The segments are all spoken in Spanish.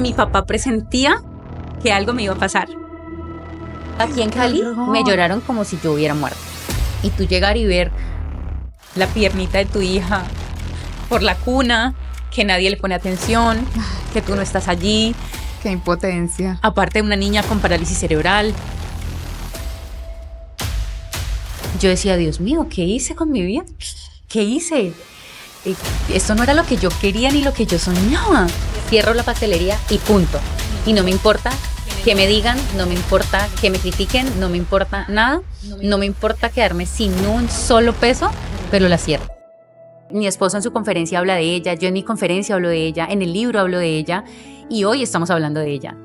Mi papá presentía que algo me iba a pasar. Aquí en Cali me lloraron como si yo hubiera muerto. Y tú llegar y ver la piernita de tu hija por la cuna, que nadie le pone atención, que tú no estás allí. Qué impotencia. Aparte de una niña con parálisis cerebral. Yo decía, Dios mío, ¿qué hice con mi vida? ¿Qué hice? Esto no era lo que yo quería ni lo que yo soñaba. Cierro la pastelería y punto. Y no me importa que me digan, no me importa que me critiquen, no me importa nada. No me importa quedarme sin un solo peso, pero la cierro. Mi esposo en su conferencia habla de ella, yo en mi conferencia hablo de ella, en el libro hablo de ella y hoy estamos hablando de ella.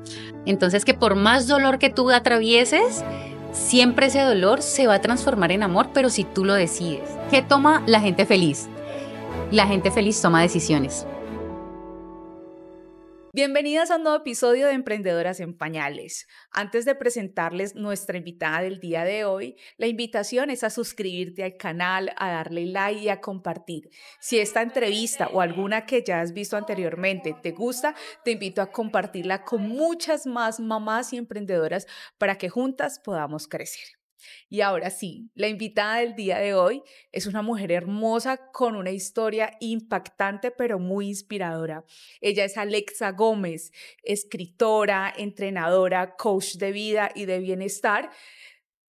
Entonces, que por más dolor que tú atravieses, siempre ese dolor se va a transformar en amor, pero si tú lo decides. ¿Qué toma la gente feliz? La gente feliz toma decisiones. Bienvenidas a un nuevo episodio de Emprendedoras en Pañales. Antes de presentarles nuestra invitada del día de hoy, la invitación es a suscribirte al canal, a darle like y a compartir. Si esta entrevista o alguna que ya has visto anteriormente te gusta, te invito a compartirla con muchas más mamás y emprendedoras para que juntas podamos crecer. Y ahora sí, la invitada del día de hoy es una mujer hermosa con una historia impactante pero muy inspiradora. Ella es Alexa Gómez, escritora, entrenadora, coach de vida y de bienestar,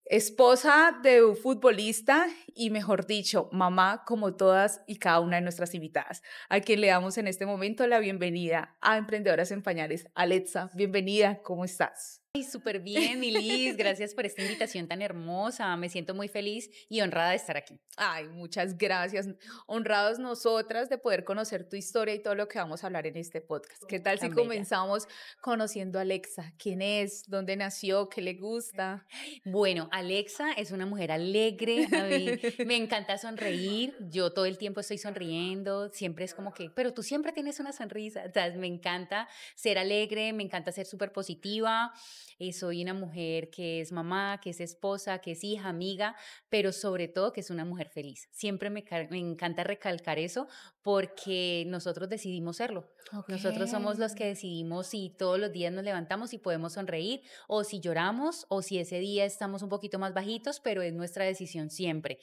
esposa de un futbolista y, mejor dicho, mamá como todas y cada una de nuestras invitadas, a quien le damos en este momento la bienvenida a Emprendedoras en Pañales. Alexa, bienvenida, ¿cómo estás? Ay, súper bien, mi Liz, gracias por esta invitación tan hermosa, me siento muy feliz y honrada de estar aquí. Ay, muchas gracias, honrados nosotras de poder conocer tu historia y todo lo que vamos a hablar en este podcast. ¿Qué tal si comenzamos conociendo a Alexa? ¿Quién es? ¿Dónde nació? ¿Qué le gusta? Bueno, Alexa es una mujer alegre, a mí me encanta sonreír, yo todo el tiempo estoy sonriendo, siempre es como que, pero tú siempre tienes una sonrisa, o sea, me encanta ser alegre, me encanta ser súper positiva. Soy una mujer que es mamá, que es esposa, que es hija, amiga, pero sobre todo que es una mujer feliz. Siempre me encanta recalcar eso porque nosotros decidimos serlo. Okay. Nosotros somos los que decidimos si todos los días nos levantamos y podemos sonreír o si lloramos o si ese día estamos un poquito más bajitos, pero es nuestra decisión siempre.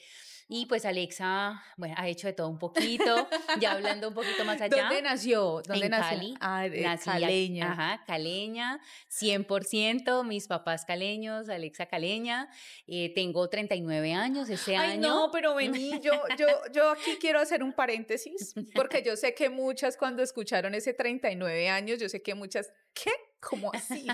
Y pues Alexa, bueno, ha hecho de todo un poquito, ya hablando un poquito más allá. ¿Dónde nació? En Cali. Nací caleña. Ajá, caleña, 100%, mis papás caleños, Alexa caleña. Tengo 39 años este año. Ay, no, pero vení, yo aquí quiero hacer un paréntesis, porque yo sé que muchas cuando escucharon ese 39 años, yo sé que muchas, ¿qué? ¿Cómo así?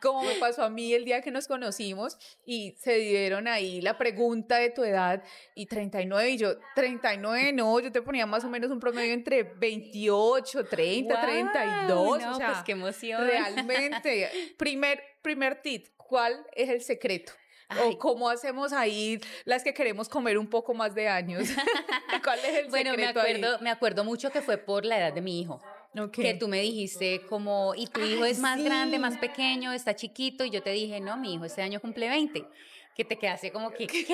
Como me pasó a mí el día que nos conocimos y se dieron ahí la pregunta de tu edad y 39 y yo, 39 no, yo te ponía más o menos un promedio entre 28, 30, Wow, 32, no, o sea, pues qué emoción. Realmente, primer tip, ¿cuál es el secreto? Ay. O cómo hacemos ahí las que queremos comer un poco más de años. ¿Cuál es el Bueno, secreto me acuerdo mucho que fue por la edad de mi hijo. Okay. Que tú me dijiste como, y tu hijo es más grande, más pequeño, está chiquito, y yo te dije, no, mi hijo este año cumple 20. Que te quedaste como que, ¿qué?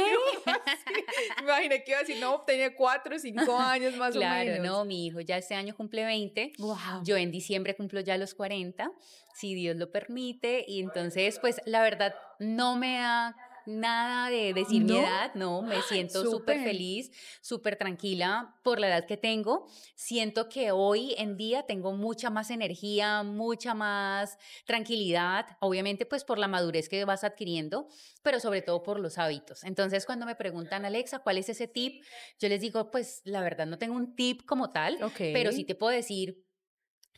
Me imaginé que iba a decir, no, tenía 4 o 5 años más o menos. Claro, no, mi hijo ya este año cumple 20. Wow. Yo en diciembre cumplo ya los 40, si Dios lo permite. Y entonces, pues, la verdad, no me da nada de decir mi edad, no, me siento súper feliz, súper tranquila por la edad que tengo. Siento que hoy en día tengo mucha más energía, mucha más tranquilidad, obviamente pues por la madurez que vas adquiriendo, pero sobre todo por los hábitos. Entonces cuando me preguntan, Alexa, ¿cuál es ese tip? Yo les digo, pues la verdad no tengo un tip como tal, pero sí te puedo decir,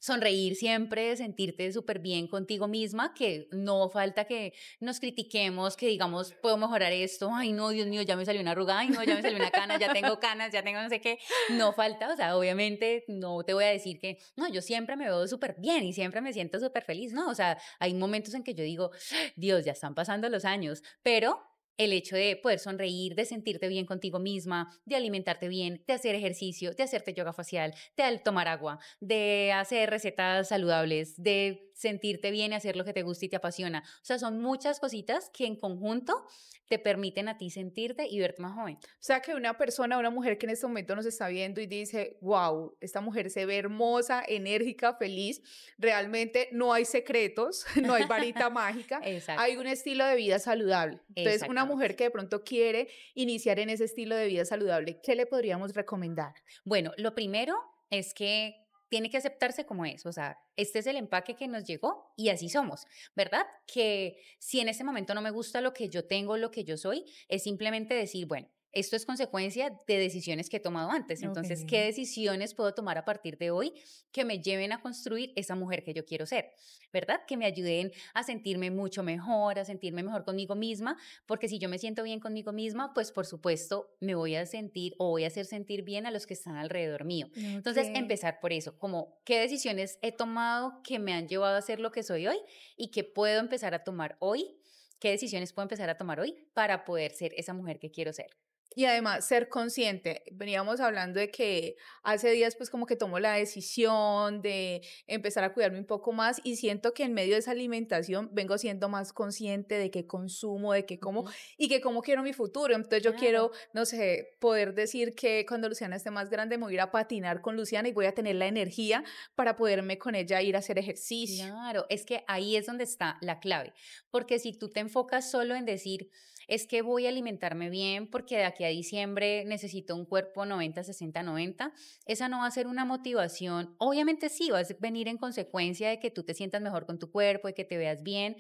sonreír siempre, sentirte súper bien contigo misma, que no falta que nos critiquemos, que digamos, puedo mejorar esto, ay no, Dios mío, ya me salió una arruga, ay no, ya me salió una cana, ya tengo canas, ya tengo no sé qué, no falta, o sea, obviamente no te voy a decir que, no, yo siempre me veo súper bien y siempre me siento súper feliz, no, o sea, hay momentos en que yo digo, Dios, ya están pasando los años, pero el hecho de poder sonreír, de sentirte bien contigo misma, de alimentarte bien, de hacer ejercicio, de hacerte yoga facial, de tomar agua, de hacer recetas saludables, de sentirte bien y hacer lo que te gusta y te apasiona. O sea, son muchas cositas que en conjunto te permiten a ti sentirte y verte más joven. O sea, que una persona, una mujer que en este momento nos está viendo y dice, wow, esta mujer se ve hermosa, enérgica, feliz, realmente no hay secretos, no hay varita mágica, hay un estilo de vida saludable. Entonces, una mujer que de pronto quiere iniciar en ese estilo de vida saludable, ¿qué le podríamos recomendar? Bueno, lo primero es que tiene que aceptarse como es, o sea, este es el empaque que nos llegó y así somos, ¿verdad? Que si en este momento no me gusta lo que yo tengo, lo que yo soy, es simplemente decir, bueno, esto es consecuencia de decisiones que he tomado antes. Entonces, ¿qué decisiones puedo tomar a partir de hoy que me lleven a construir esa mujer que yo quiero ser? ¿Verdad? Que me ayuden a sentirme mucho mejor, a sentirme mejor conmigo misma, porque si yo me siento bien conmigo misma, pues por supuesto me voy a sentir o voy a hacer sentir bien a los que están alrededor mío. Entonces, empezar por eso, como qué decisiones he tomado que me han llevado a ser lo que soy hoy y que puedo empezar a tomar hoy, qué decisiones puedo empezar a tomar hoy para poder ser esa mujer que quiero ser. Y además ser consciente, veníamos hablando de que hace días pues como que tomo la decisión de empezar a cuidarme un poco más y siento que en medio de esa alimentación vengo siendo más consciente de qué consumo, de qué como y que cómo quiero mi futuro. Entonces yo quiero, no sé, poder decir que cuando Luciana esté más grande me voy a ir a patinar con Luciana y voy a tener la energía para poderme con ella ir a hacer ejercicio. Claro, es que ahí es donde está la clave, porque si tú te enfocas solo en decir, es que voy a alimentarme bien porque de aquí a diciembre necesito un cuerpo 90, 60, 90, esa no va a ser una motivación. Obviamente sí, va a venir en consecuencia de que tú te sientas mejor con tu cuerpo, de que te veas bien,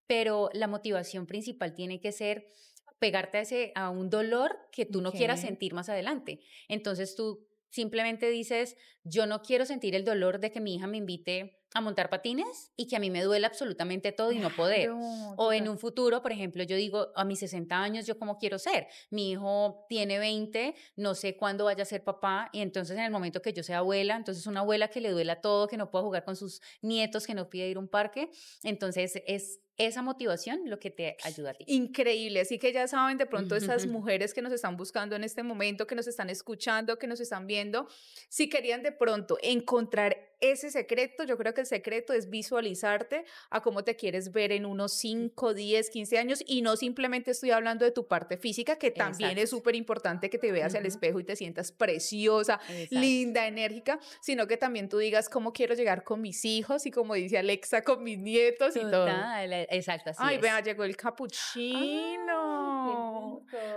pero la motivación principal tiene que ser pegarte a un dolor que tú no quieras sentir más adelante. Entonces tú simplemente dices, yo no quiero sentir el dolor de que mi hija me invite a montar patines y que a mí me duele absolutamente todo y no poder. O en un futuro, por ejemplo, yo digo, a mis 60 años, ¿yo cómo quiero ser? Mi hijo tiene 20, no sé cuándo vaya a ser papá, y entonces en el momento que yo sea abuela, entonces una abuela que le duela todo, que no pueda jugar con sus nietos, que no pida ir a un parque, entonces es esa motivación lo que te ayuda a ti. Increíble, así que ya saben de pronto esas mujeres que nos están buscando en este momento, que nos están escuchando, que nos están viendo, si querían de pronto encontrar ese secreto, yo creo que el secreto es visualizarte a cómo te quieres ver en unos 5, 10, 15 años y no simplemente estoy hablando de tu parte física, que también es súper importante que te veas al espejo y te sientas preciosa, linda, enérgica, sino que también tú digas cómo quiero llegar con mis hijos y como dice Alexa, con mis nietos y todo. Exacto, así Ay, es. vea, llegó el capuchino.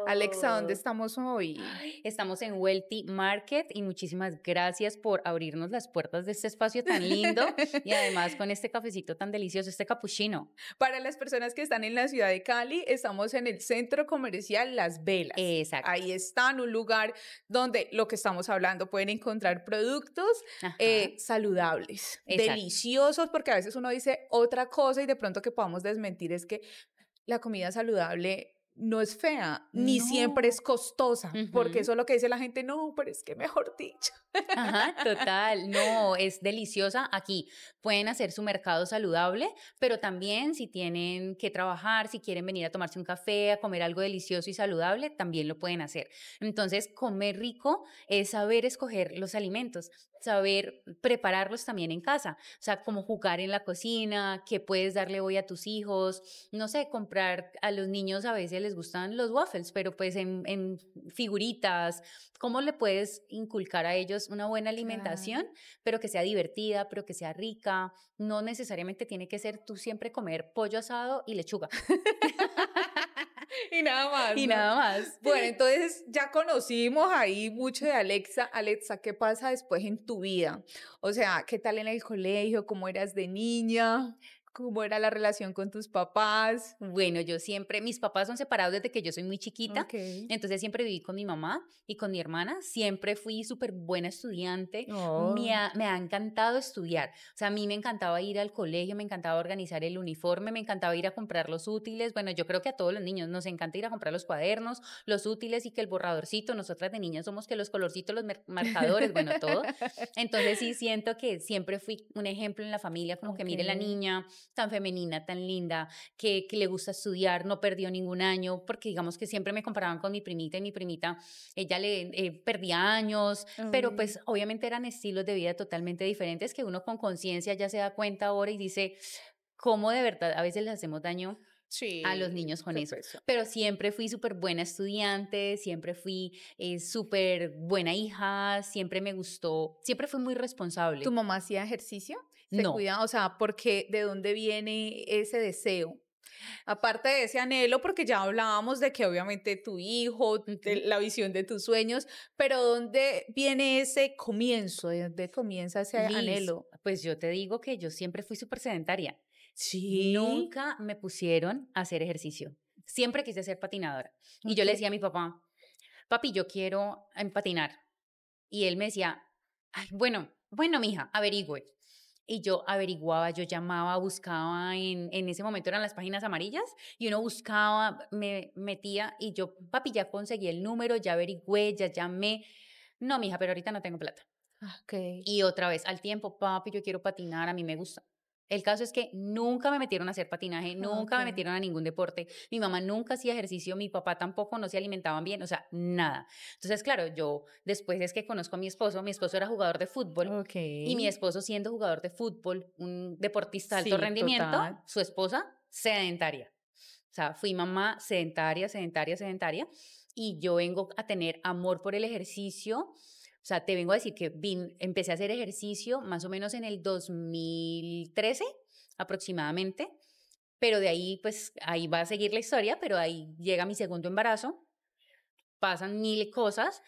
Alexa, ¿dónde estamos hoy? Estamos en Welty Market y muchísimas gracias por abrirnos las puertas de este espacio tan lindo y además con este cafecito tan delicioso, este capuchino. Para las personas que están en la ciudad de Cali, estamos en el centro comercial Las Velas. Exacto. Ahí está, en un lugar donde lo que estamos hablando pueden encontrar productos saludables, deliciosos, porque a veces uno dice otra cosa y de pronto que podamos desmentir es que la comida saludable no es fea, ni siempre es costosa, porque eso es lo que dice la gente, no, pero es que mejor dicho. Ajá, total, no, es deliciosa. Aquí pueden hacer su mercado saludable, pero también si tienen que trabajar, si quieren venir a tomarse un café, a comer algo delicioso y saludable, también lo pueden hacer. Entonces, comer rico es saber escoger los alimentos, saber prepararlos también en casa, o sea, como jugar en la cocina, qué puedes darle hoy a tus hijos, no sé, comprar a los niños a veces les gustan los waffles, pero pues en figuritas, ¿cómo le puedes inculcar a ellos una buena alimentación, pero que sea divertida, pero que sea rica? No necesariamente tiene que ser tú siempre comer pollo asado y lechuga. Y nada más. Y nada más. Bueno, entonces ya conocimos ahí mucho de Alexa. Alexa, ¿qué pasa después en tu vida? O sea, ¿qué tal en el colegio? ¿Cómo eras de niña? ¿Cómo era la relación con tus papás? Bueno, yo siempre, mis papás son separados desde que yo soy muy chiquita, entonces siempre viví con mi mamá y con mi hermana, siempre fui súper buena estudiante, me ha encantado estudiar, o sea, a mí me encantaba ir al colegio, me encantaba organizar el uniforme, me encantaba ir a comprar los útiles, bueno, yo creo que a todos los niños nos encanta ir a comprar los cuadernos, los útiles y que el borradorcito, nosotras de niñas somos que los colorcitos, los marcadores, bueno, todo, entonces sí siento que siempre fui un ejemplo en la familia, como que mire la niña, tan femenina, tan linda, que le gusta estudiar, no perdió ningún año, porque digamos que siempre me comparaban con mi primita y mi primita, ella le perdía años, pero pues obviamente eran estilos de vida totalmente diferentes que uno con conciencia ya se da cuenta ahora y dice, ¿cómo de verdad a veces les hacemos daño a los niños con eso? Pero siempre fui súper buena estudiante, siempre fui súper buena hija, siempre me gustó, siempre fui muy responsable. ¿Tu mamá hacía ejercicio? ¿Se No. cuidaba? O sea, porque ¿de dónde viene ese deseo? Aparte de ese anhelo, porque ya hablábamos de que obviamente tu hijo, la visión de tus sueños, pero ¿dónde viene ese comienzo? ¿De dónde comienza ese anhelo? Pues yo te digo que yo siempre fui súper sedentaria. Sí. Nunca me pusieron a hacer ejercicio. Siempre quise ser patinadora. Y yo le decía a mi papá, papi, yo quiero patinar. Y él me decía, ay, bueno, mija, averigüe. Y yo averiguaba, yo llamaba, buscaba, en ese momento eran las páginas amarillas, y uno buscaba, me metía, y yo, papi, ya conseguí el número, ya averigüé, ya llamé. No, mija, pero ahorita no tengo plata. Okay. Y otra vez, al tiempo, papi, yo quiero patinar, a mí me gusta. El caso es que nunca me metieron a hacer patinaje, nunca me metieron a ningún deporte. Mi mamá nunca hacía ejercicio, mi papá tampoco, no se alimentaban bien, o sea, nada. Entonces, claro, yo después es que conozco a mi esposo era jugador de fútbol. Y mi esposo siendo jugador de fútbol, un deportista de alto rendimiento, total. Su esposa sedentaria. O sea, fui mamá sedentaria. Y yo vengo a tener amor por el ejercicio. O sea, te vengo a decir que empecé a hacer ejercicio más o menos en el 2013 aproximadamente, pero de ahí, pues, ahí va a seguir la historia, pero ahí llega mi segundo embarazo, pasan mil cosas,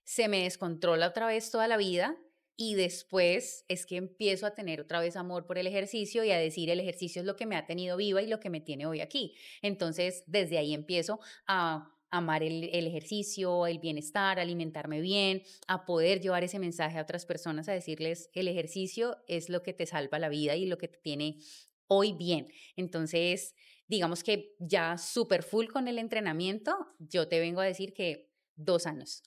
se me descontrola otra vez toda la vida y después es que empiezo a tener otra vez amor por el ejercicio y a decir el ejercicio es lo que me ha tenido viva y lo que me tiene hoy aquí. Entonces, desde ahí empiezo a amar el ejercicio, el bienestar, alimentarme bien, a poder llevar ese mensaje a otras personas, a decirles el ejercicio es lo que te salva la vida y lo que te tiene hoy bien. Entonces, digamos que ya súper full con el entrenamiento, yo te vengo a decir que 2 años.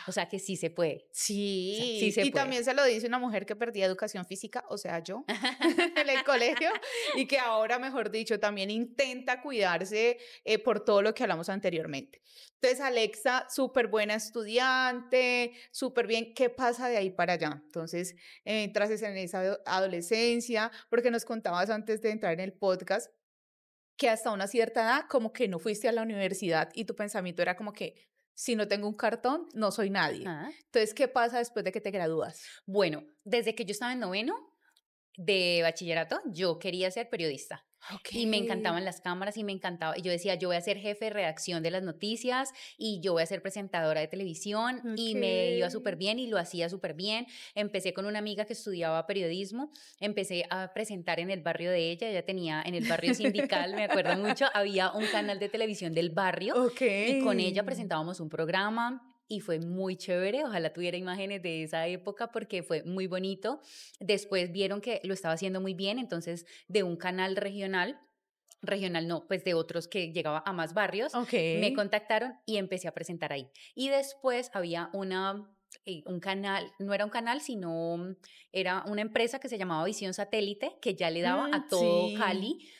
O sea que sí se puede. Sí, o sea, sí se y puede. también se lo dice una mujer que perdía educación física, o sea, yo, en el colegio, y que ahora, mejor dicho, también intenta cuidarse por todo lo que hablamos anteriormente. Entonces, Alexa, súper buena estudiante, súper bien. ¿Qué pasa de ahí para allá? Entonces, entras en esa adolescencia, porque nos contabas antes de entrar en el podcast que hasta una cierta edad como que no fuiste a la universidad y tu pensamiento era como que si no tengo un cartón, no soy nadie. Entonces, ¿qué pasa después de que te gradúas? Bueno, desde que yo estaba en 9º de bachillerato, yo quería ser periodista. Y me encantaban las cámaras y me encantaba. Y yo decía, yo voy a ser jefe de redacción de las noticias y yo voy a ser presentadora de televisión. Y me iba súper bien y lo hacía súper bien. Empecé con una amiga que estudiaba periodismo. Empecé a presentar en el barrio de ella tenía, en el barrio sindical, me acuerdo mucho, había un canal de televisión del barrio. Y con ella presentábamos un programa. Y fue muy chévere, ojalá tuviera imágenes de esa época porque fue muy bonito. Después vieron que lo estaba haciendo muy bien, entonces de un canal regional no, pues de otros que llegaba a más barrios, me contactaron y empecé a presentar ahí. Y después había un canal, no era un canal, sino era una empresa que se llamaba Visión Satélite, que ya le daba a todo Cali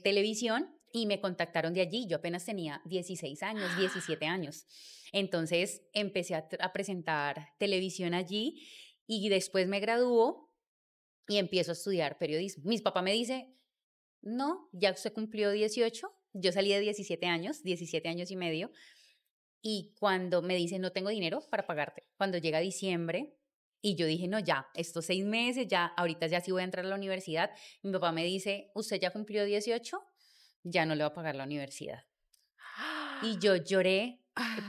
televisión. Y me contactaron de allí, yo apenas tenía 16 años, 17 años. Entonces empecé a presentar televisión allí y después me graduó y empiezo a estudiar periodismo. Mis papás me dicen, no, ya usted cumplió 18, yo salí de 17 años y medio, y cuando me dicen, no tengo dinero para pagarte, cuando llega diciembre, y yo dije, no, ya, estos 6 meses, ya, ahorita ya sí voy a entrar a la universidad, mi papá me dice, usted ya cumplió 18, ya no le va a pagar la universidad. Y yo lloré,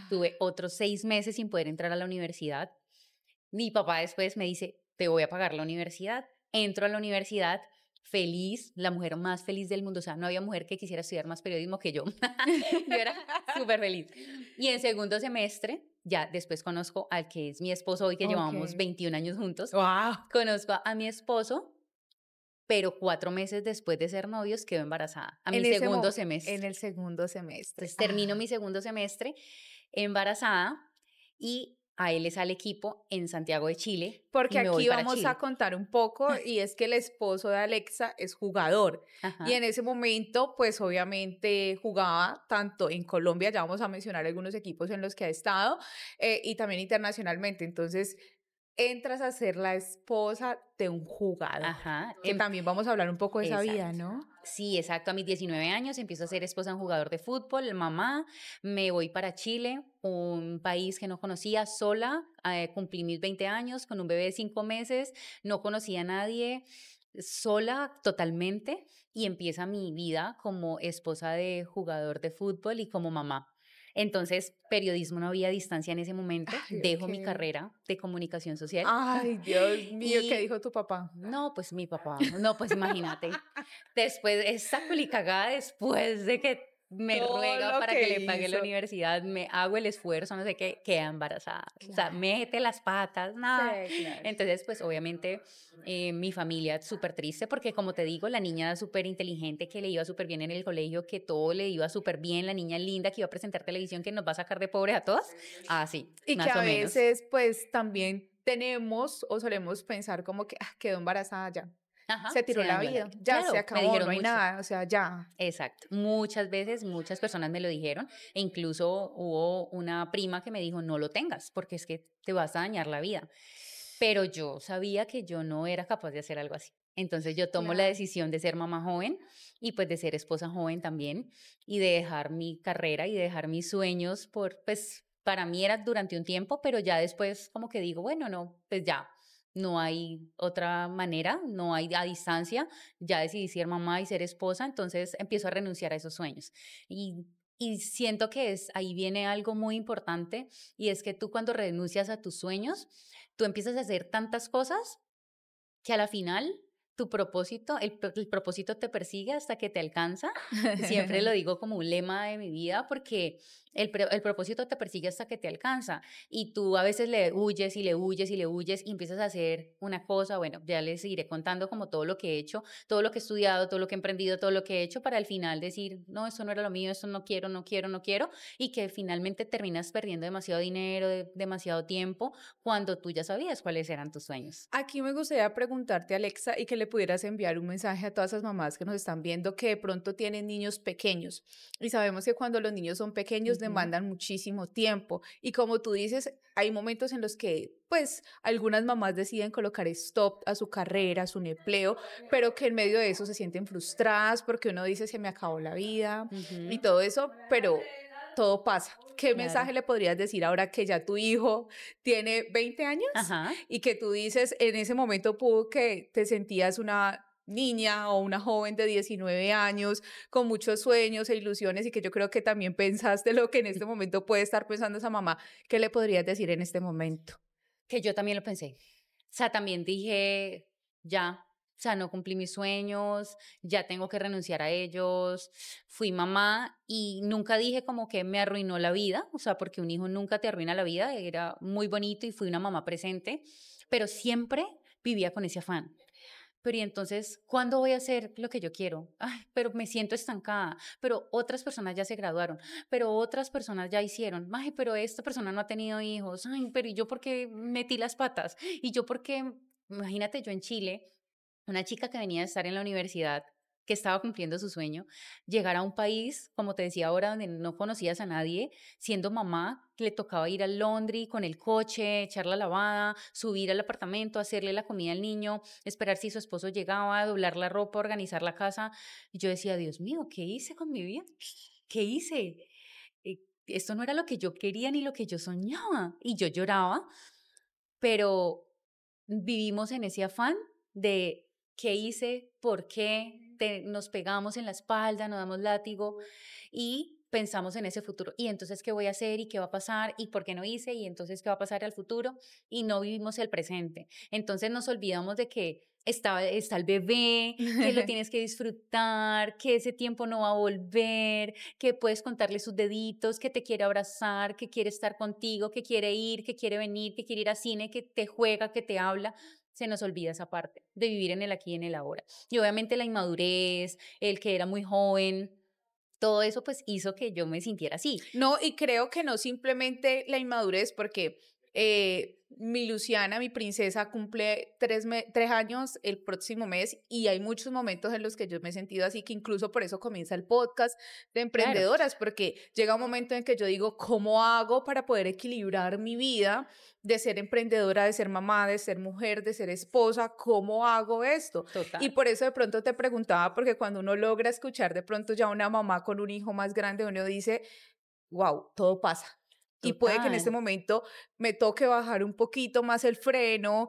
tuve otros 6 meses sin poder entrar a la universidad. Mi papá después me dice, te voy a pagar la universidad. Entro a la universidad, feliz, la mujer más feliz del mundo. O sea, no había mujer que quisiera estudiar más periodismo que yo. Yo era súper feliz. Y en segundo semestre, ya después conozco al que es mi esposo hoy, que llevamos 21 años juntos. Wow. Conozco a mi esposo, pero 4 meses después de ser novios quedó embarazada a mi segundo semestre. En el segundo semestre. Entonces termino mi segundo semestre embarazada y a él le sale equipo en Santiago de Chile. Porque y me voy aquí para vamos Chile. a contar un poco, y es que el esposo de Alexa es jugador. Ajá. Y en ese momento, pues obviamente jugaba tanto en Colombia, ya vamos a mencionar algunos equipos en los que ha estado, y también internacionalmente. Entonces, entras a ser la esposa de un jugador. Ajá. Que también vamos a hablar un poco de esa vida, Exacto. ¿no? Sí, exacto. A mis 19 años empiezo a ser esposa de un jugador de fútbol, mamá. Me voy para Chile, un país que no conocía, sola. Cumplí mis 20 años con un bebé de 5 meses. No conocía a nadie, sola totalmente. Y empieza mi vida como esposa de jugador de fútbol y como mamá. Entonces, periodismo no había distancia en ese momento. Ay, Dejo mi ok. carrera de comunicación social. Ay, Dios mío, ¿qué Y dijo tu papá? no, pues mi papá, no, pues imagínate. Después, esa culicagada después de que me Todo ruega lo para que que le pague la hizo. universidad, me hago el esfuerzo, no sé qué, queda embarazada. O sea, Claro. mete las patas, nada. Sí, claro. Entonces, pues obviamente mi familia súper triste porque como te digo, la niña súper inteligente, que le iba súper bien en el colegio, que todo le iba súper bien, la niña linda que iba a presentar televisión, que nos va a sacar de pobres a todas. Ah, sí, Y que más a o menos. veces, pues, también tenemos o solemos pensar como que quedó embarazada ya. Ajá, Se se tiró la dañó la vida, vida. ya se Claro, me acabó, no dijeron hay mucho. nada, o sea, ya. Exacto. Muchas veces, muchas personas me lo dijeron e incluso hubo una prima que me dijo, no lo tengas porque es que te vas a dañar la vida. Pero yo sabía que yo no era capaz de hacer algo así. Entonces yo tomo la Claro. decisión de ser mamá joven y pues de ser esposa joven también y de dejar mi carrera y de dejar mis sueños pues para mí era durante un tiempo, pero ya después como que digo, bueno, no, pues ya. No hay otra manera, no hay a distancia, ya decidí ser mamá y ser esposa, entonces empiezo a renunciar a esos sueños. Y siento que ahí viene algo muy importante y es que tú cuando renuncias a tus sueños, tú empiezas a hacer tantas cosas que a la final tu propósito, el propósito te persigue hasta que te alcanza. Siempre lo digo como un lema de mi vida porque el propósito te persigue hasta que te alcanza y tú a veces le huyes y le huyes y le huyes y empiezas a hacer una cosa, bueno, ya les seguiré contando como todo lo que he hecho, todo lo que he estudiado, todo lo que he emprendido, todo lo que he hecho para al final decir, no, esto no era lo mío, esto no quiero, no quiero, no quiero y que finalmente terminas perdiendo demasiado dinero, demasiado tiempo cuando tú ya sabías cuáles eran tus sueños. Aquí me gustaría preguntarte, Alexa, y que le pudieras enviar un mensaje a todas esas mamás que nos están viendo que de pronto tienen niños pequeños. Y sabemos que cuando los niños son pequeños demandan muchísimo tiempo. Y como tú dices, hay momentos en los que, pues, algunas mamás deciden colocar stop a su carrera, a su empleo, pero que en medio de eso se sienten frustradas porque uno dice, se me acabó la vida y todo eso, pero todo pasa. ¿Qué Claro. mensaje le podrías decir ahora que ya tu hijo tiene 20 años Ajá. y que tú dices en ese momento pudo que te sentías una niña o una joven de 19 años con muchos sueños e ilusiones y que yo creo que también pensaste lo que en este momento puede estar pensando esa mamá? ¿Qué le podrías decir en este momento? Que yo también lo pensé. O sea, también dije, ya, o sea, no cumplí mis sueños, ya tengo que renunciar a ellos. Fui mamá y nunca dije como que me arruinó la vida, o sea, porque un hijo nunca te arruina la vida, era muy bonito y fui una mamá presente, pero siempre vivía con ese afán. Pero y entonces, ¿cuándo voy a hacer lo que yo quiero? Ay, pero me siento estancada, pero otras personas ya se graduaron, pero otras personas ya hicieron, ay, pero esta persona no ha tenido hijos, ay, pero ¿y yo por qué metí las patas? Y yo por qué, imagínate yo en Chile, una chica que venía de estar en la universidad, que estaba cumpliendo su sueño, llegar a un país, como te decía ahora, donde no conocías a nadie, siendo mamá, que le tocaba ir al laundry con el coche, echar la lavada, subir al apartamento, hacerle la comida al niño, esperar si su esposo llegaba, doblar la ropa, organizar la casa. Y yo decía, Dios mío, ¿qué hice con mi vida? ¿Qué hice? Esto no era lo que yo quería ni lo que yo soñaba. Y yo lloraba, pero vivimos en ese afán de qué hice, por qué nos pegamos en la espalda, nos damos látigo y pensamos en ese futuro. Y entonces, ¿qué voy a hacer? ¿Y qué va a pasar? ¿Y por qué no hice? ¿Y entonces qué va a pasar al futuro? Y no vivimos el presente. Entonces nos olvidamos de que está el bebé, que lo tienes que disfrutar, que ese tiempo no va a volver, que puedes contarle sus deditos, que te quiere abrazar, que quiere estar contigo, que quiere ir, que quiere venir, que quiere ir al cine, que te juega, que te habla. Se nos olvida esa parte de vivir en el aquí y en el ahora. Y obviamente la inmadurez, el que era muy joven, todo eso pues hizo que yo me sintiera así. No, y creo que no simplemente la inmadurez, porque Mi Luciana, mi princesa, cumple 3 años el próximo mes y hay muchos momentos en los que yo me he sentido así, que incluso por eso comienza el podcast de emprendedoras, porque llega un momento en que yo digo, ¿cómo hago para poder equilibrar mi vida de ser emprendedora, de ser mamá, de ser mujer, de ser esposa? ¿Cómo hago esto? Total. Y por eso de pronto te preguntaba, porque cuando uno logra escuchar de pronto ya una mamá con un hijo más grande, uno dice, wow, todo pasa. Y puede que en este Total. momento me toque bajar un poquito más el freno,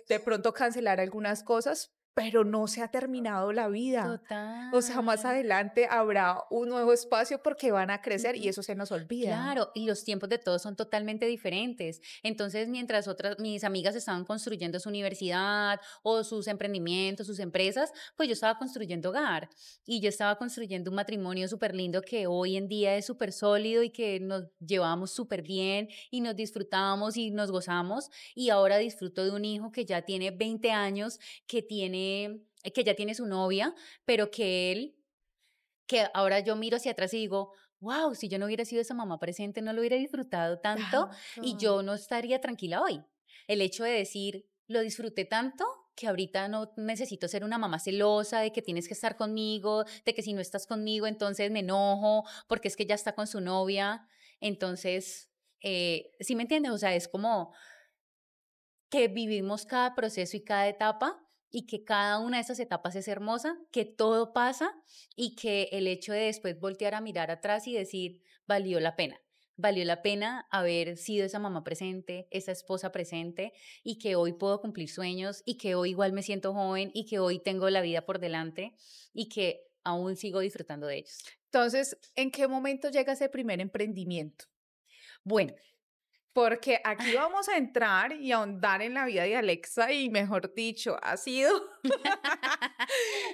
de pronto cancelar algunas cosas, pero no se ha terminado la vida. O sea, más Total. adelante habrá un nuevo espacio porque van a crecer y Ujú. eso se nos olvida. Claro, y los tiempos de todos son totalmente diferentes. Entonces, mientras mis amigas estaban construyendo su universidad o sus emprendimientos, sus empresas, pues yo estaba construyendo hogar y yo estaba construyendo un matrimonio súper lindo que hoy en día es súper sólido y que nos llevamos súper bien y nos disfrutamos y nos gozamos. Y ahora disfruto de un hijo que ya tiene 20 años, que ya tiene su novia, pero que ahora yo miro hacia atrás y digo, wow, si yo no hubiera sido esa mamá presente, no lo hubiera disfrutado tanto y Tanto. yo no estaría tranquila hoy. El hecho de decir, lo disfruté tanto que ahorita no necesito ser una mamá celosa de que tienes que estar conmigo, de que si no estás conmigo, entonces me enojo porque es que ya está con su novia. Entonces, ¿sí me entiendes? O sea, es como que vivimos cada proceso y cada etapa y que cada una de esas etapas es hermosa, que todo pasa y que el hecho de después voltear a mirar atrás y decir, valió la pena. Valió la pena haber sido esa mamá presente, esa esposa presente y que hoy puedo cumplir sueños y que hoy igual me siento joven y que hoy tengo la vida por delante y que aún sigo disfrutando de ellos. Entonces, ¿en qué momento llega ese primer emprendimiento? Bueno, Porque aquí vamos a entrar y ahondar en la vida de Alexa y, mejor dicho, ha sido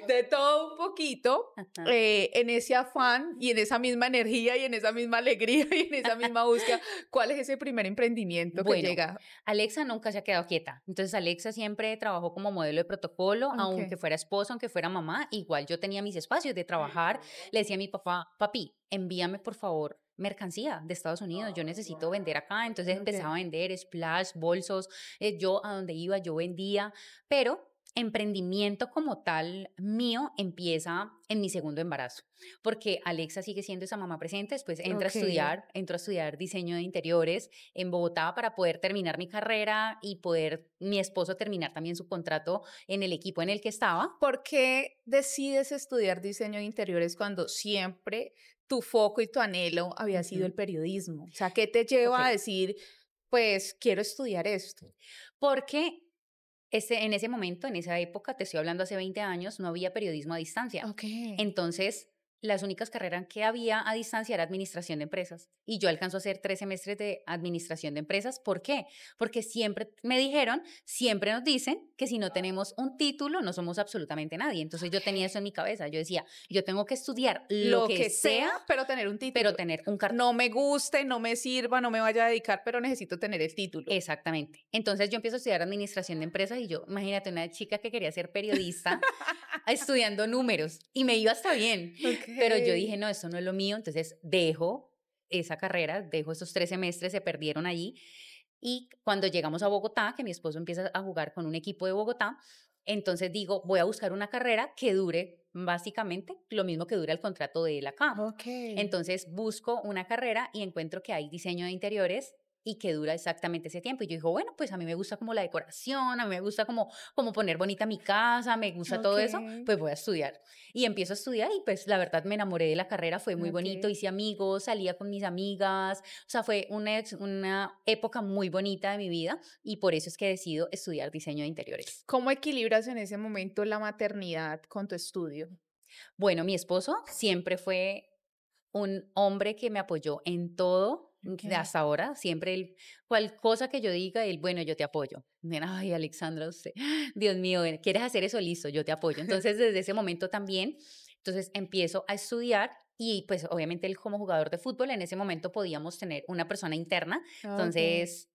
de todo un poquito en ese afán y en esa misma energía y en esa misma alegría y en esa misma búsqueda. ¿Cuál es ese primer emprendimiento que bueno, llega? Alexa nunca se ha quedado quieta. Entonces, Alexa siempre trabajó como modelo de protocolo, aunque Ok. fuera esposa, aunque fuera mamá. Igual yo tenía mis espacios de trabajar. Le decía a mi papá, papi, envíame por favor mercancía de Estados Unidos. Yo necesito vender acá. Entonces empezaba Ok. a vender splash, bolsos. Yo a donde iba, yo vendía. Pero emprendimiento como tal mío empieza en mi segundo embarazo, porque Alexa sigue siendo esa mamá presente, después Ok. entro a estudiar diseño de interiores en Bogotá para poder terminar mi carrera y poder mi esposo terminar también su contrato en el equipo en el que estaba. ¿Por qué decides estudiar diseño de interiores cuando siempre tu foco y tu anhelo había sido el Ujú. periodismo? O sea, ¿qué te Ok, lleva a decir, pues quiero estudiar esto? porque en ese momento, en esa época, te estoy hablando hace 20 años, no había periodismo a distancia. Ok. Entonces, las únicas carreras que había a distancia era administración de empresas. Y yo alcanzo a hacer 3 semestres de administración de empresas. ¿Por qué? Porque siempre me dijeron, siempre nos dicen que si no tenemos un título, no somos absolutamente nadie. Entonces, yo tenía eso en mi cabeza. Yo decía, yo tengo que estudiar lo Lo que que sea, sea, pero tener un pero título. tener un cartón. No me guste, no me sirva, no me vaya a dedicar, pero necesito tener el título. Exactamente. Entonces yo empiezo a estudiar administración de empresas y yo, imagínate, una chica que quería ser periodista estudiando números y me iba hasta bien, pero yo dije, Ok. no, esto no es lo mío, entonces dejo esa carrera, dejo esos 3 semestres, se perdieron allí y cuando llegamos a Bogotá, que mi esposo empieza a jugar con un equipo de Bogotá, entonces digo, voy a buscar una carrera que dure básicamente lo mismo que dura el contrato de él acá. Ok. Entonces busco una carrera y encuentro que hay diseño de interiores y que dura exactamente ese tiempo. Y yo digo, bueno, pues a mí me gusta como la decoración, a mí me gusta como poner bonita mi casa, me gusta todo eso, Ok. pues voy a estudiar. Y empiezo a estudiar y pues la verdad me enamoré de la carrera, fue muy bonito, Ok. hice amigos, salía con mis amigas, o sea, fue una época muy bonita de mi vida y por eso es que decido estudiar diseño de interiores. ¿Cómo equilibras en ese momento la maternidad con tu estudio? Bueno, mi esposo siempre fue un hombre que me apoyó en todo, de Ok. hasta ahora, siempre él, cual cosa que yo diga, él, bueno, yo te apoyo. Mira, ay, Alexandra, usted, Dios mío, ¿quieres hacer eso? Listo, yo te apoyo. Entonces, desde ese momento también, entonces empiezo a estudiar y pues obviamente él como jugador de fútbol, en ese momento podíamos tener una persona interna, Ok. entonces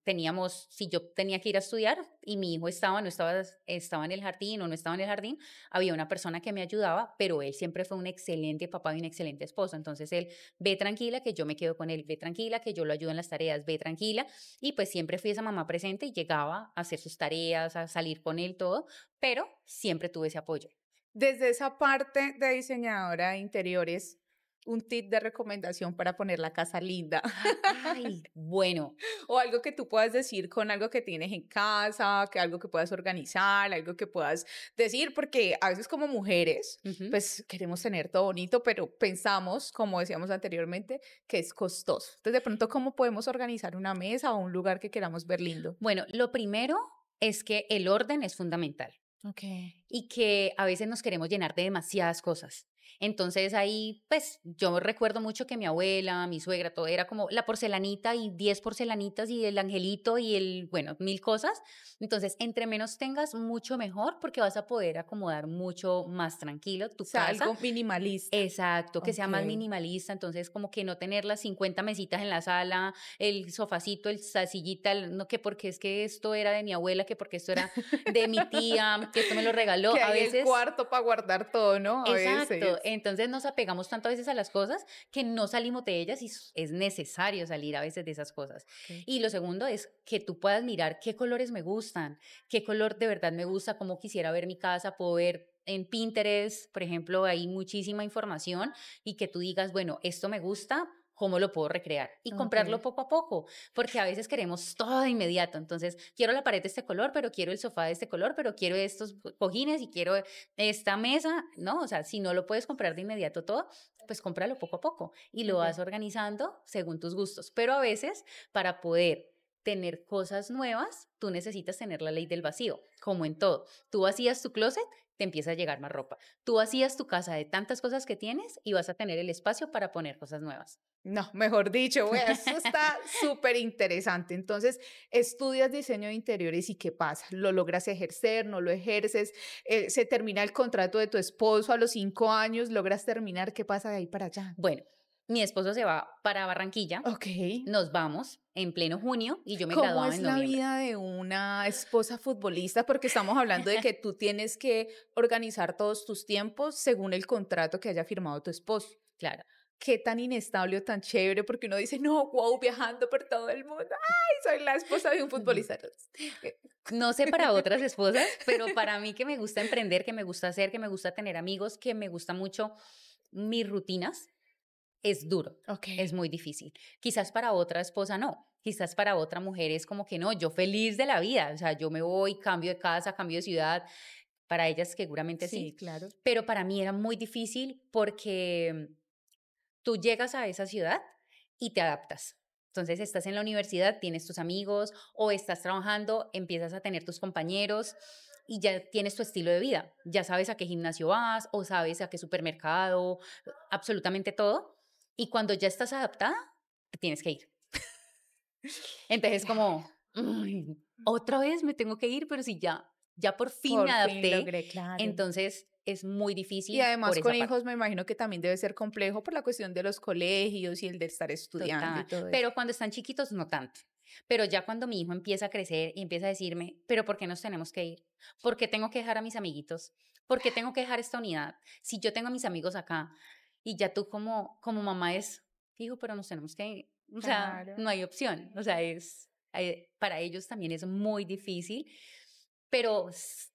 teníamos, si yo tenía que ir a estudiar y mi hijo estaba en el jardín o no estaba en el jardín, había una persona que me ayudaba, pero él siempre fue un excelente papá y un excelente esposo. Entonces él, ve tranquila que yo me quedo con él, ve tranquila que yo lo ayudo en las tareas, ve tranquila. Y pues siempre fui esa mamá presente y llegaba a hacer sus tareas, a salir con él, todo, pero siempre tuve ese apoyo. Desde esa parte de diseñadora de interiores, un tip de recomendación para poner la casa linda. Ay, bueno. O algo que tú puedas decir con algo que tienes en casa, que algo que puedas organizar, algo que puedas decir, porque a veces como mujeres, pues queremos tener todo bonito, pero pensamos, como decíamos anteriormente, que es costoso. Entonces, de pronto, ¿cómo podemos organizar una mesa o un lugar que queramos ver lindo? Bueno, lo primero es que el orden es fundamental. Okay. Y que a veces nos queremos llenar de demasiadas cosas. Entonces ahí, pues yo recuerdo mucho que mi abuela, mi suegra, todo era como la porcelanita y 10 porcelanitas y el angelito y bueno, 1000 cosas. Entonces, entre menos tengas, mucho mejor porque vas a poder acomodar mucho más tranquilo tu casa. Algo minimalista. Exacto, que sea más minimalista. Entonces, como que no tener las 50 mesitas en la sala, el sofacito, el sillita, no que porque es que esto era de mi abuela, que porque esto era de mi tía, que esto me lo regaló. Que a hay veces el cuarto para guardar todo, ¿no? Exacto. Entonces nos apegamos tanto a veces a las cosas que no salimos de ellas y es necesario salir a veces de esas cosas. Okay. Y lo segundo es que tú puedas mirar qué colores me gustan, qué color de verdad me gusta, cómo quisiera ver mi casa, puedo ver en Pinterest, por ejemplo, hay muchísima información y que tú digas, bueno, esto me gusta, ¿cómo lo puedo recrear? Y comprarlo poco a poco, porque a veces queremos todo de inmediato. Entonces, quiero la pared de este color, pero quiero el sofá de este color, pero quiero estos cojines y quiero esta mesa, ¿no? O sea, si no lo puedes comprar de inmediato todo, pues cómpralo poco a poco y lo vas organizando según tus gustos. Pero a veces, para poder tener cosas nuevas, tú necesitas tener la ley del vacío, como en todo. Tú vacías tu closet, te empieza a llegar más ropa. Tú vacías tu casa de tantas cosas que tienes y vas a tener el espacio para poner cosas nuevas. No, mejor dicho, güey, eso está súper interesante. Entonces, estudias diseño de interiores y ¿qué pasa? ¿Lo logras ejercer? ¿No lo ejerces? ¿Se termina el contrato de tu esposo a los 5 años? ¿Logras terminar? ¿Qué pasa de ahí para allá? Bueno, mi esposo se va para Barranquilla. Ok. Nos vamos en pleno junio y yo me graduaba en noviembre. ¿Cómo es la vida de una esposa futbolista? Porque estamos hablando de que tú tienes que organizar todos tus tiempos según el contrato que haya firmado tu esposo. Claro. Qué tan inestable o tan chévere, porque uno dice, no, wow, viajando por todo el mundo. Ay, soy la esposa de un futbolista. No sé para otras esposas, pero para mí que me gusta emprender, que me gusta hacer, que me gusta tener amigos, que me gusta mucho mis rutinas, es duro, es muy difícil. Quizás para otra esposa no, quizás para otra mujer es como que no, yo feliz de la vida, o sea, yo me voy, cambio de casa, cambio de ciudad, para ellas seguramente sí. Claro. Pero para mí era muy difícil porque tú llegas a esa ciudad y te adaptas. Entonces estás en la universidad, tienes tus amigos o estás trabajando, empiezas a tener tus compañeros y ya tienes tu estilo de vida. Ya sabes a qué gimnasio vas o sabes a qué supermercado, absolutamente todo. Y cuando ya estás adaptada, te tienes que ir. Entonces como, otra vez me tengo que ir, pero si ya por fin me adapté. Fin logré, claro. Entonces es muy difícil. Y además con hijos me imagino que también debe ser complejo por la cuestión de los colegios y el de estar estudiando y todo eso. Pero cuando están chiquitos no tanto. Pero ya cuando mi hijo empieza a crecer y empieza a decirme, pero ¿por qué nos tenemos que ir? ¿Por qué tengo que dejar a mis amiguitos? ¿Por qué tengo que dejar esta unidad? Si yo tengo a mis amigos acá y ya tú como mamá es, hijo, pero nos tenemos que ir. O sea, no hay opción. O sea, para ellos también es muy difícil, pero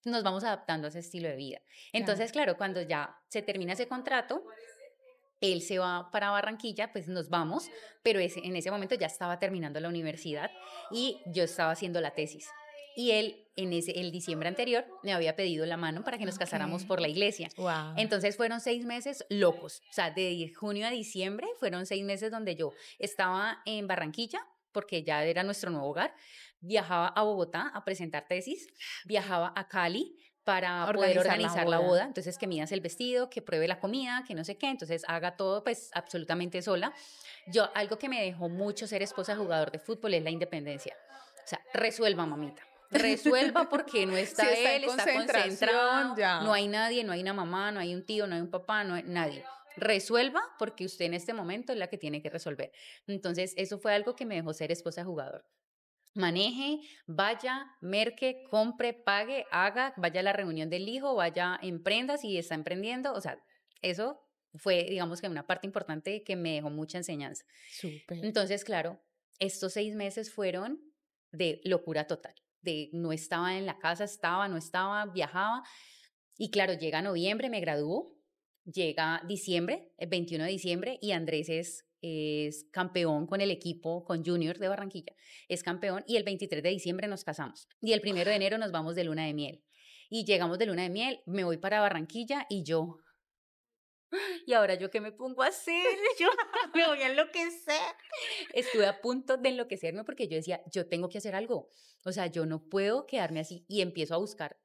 nos vamos adaptando a ese estilo de vida. Entonces, claro, cuando ya se termina ese contrato, él se va para Barranquilla, pues nos vamos, pero en ese momento ya estaba terminando la universidad y yo estaba haciendo la tesis. Y él, el diciembre anterior, me había pedido la mano para que nos casáramos por la iglesia. Wow. Entonces fueron 6 meses locos. O sea, de junio a diciembre fueron 6 meses donde yo estaba en Barranquilla, porque ya era nuestro nuevo hogar. Viajaba a Bogotá a presentar tesis, viajaba a Cali para poder organizar la boda. Entonces, que midas el vestido, que pruebe la comida, que no sé qué. Entonces, haga todo, pues, absolutamente sola. Algo que me dejó mucho ser esposa de jugador de fútbol es la independencia. O sea, resuelva, mamita. Resuelva porque no está, si él, está concentrado. Ya. No hay nadie, no hay una mamá, no hay un tío, no hay un papá, no hay nadie. Resuelva porque usted en este momento es la que tiene que resolver. Entonces, eso fue algo que me dejó ser esposa de jugador. maneje, vaya, merque, compre, pague, haga, vaya a la reunión del hijo, vaya, emprenda si está emprendiendo. O sea, eso fue, digamos que una parte importante que me dejó mucha enseñanza. Súper. Entonces, claro, estos 6 meses fueron de locura total, de no estaba en la casa, estaba, no estaba, viajaba. Y claro, llega noviembre, me gradúo, llega diciembre, el 21 de diciembre, y Andrés es campeón con el equipo, con Junior de Barranquilla, es campeón, y el 23 de diciembre nos casamos. Y el 1 de enero nos vamos de luna de miel. Y llegamos de luna de miel, me voy para Barranquilla y yo, ¿y ahora yo qué me pongo a hacer? Yo me voy a enloquecer. Estuve a punto de enloquecerme porque yo decía, yo tengo que hacer algo. O sea, yo no puedo quedarme así, y empiezo a buscar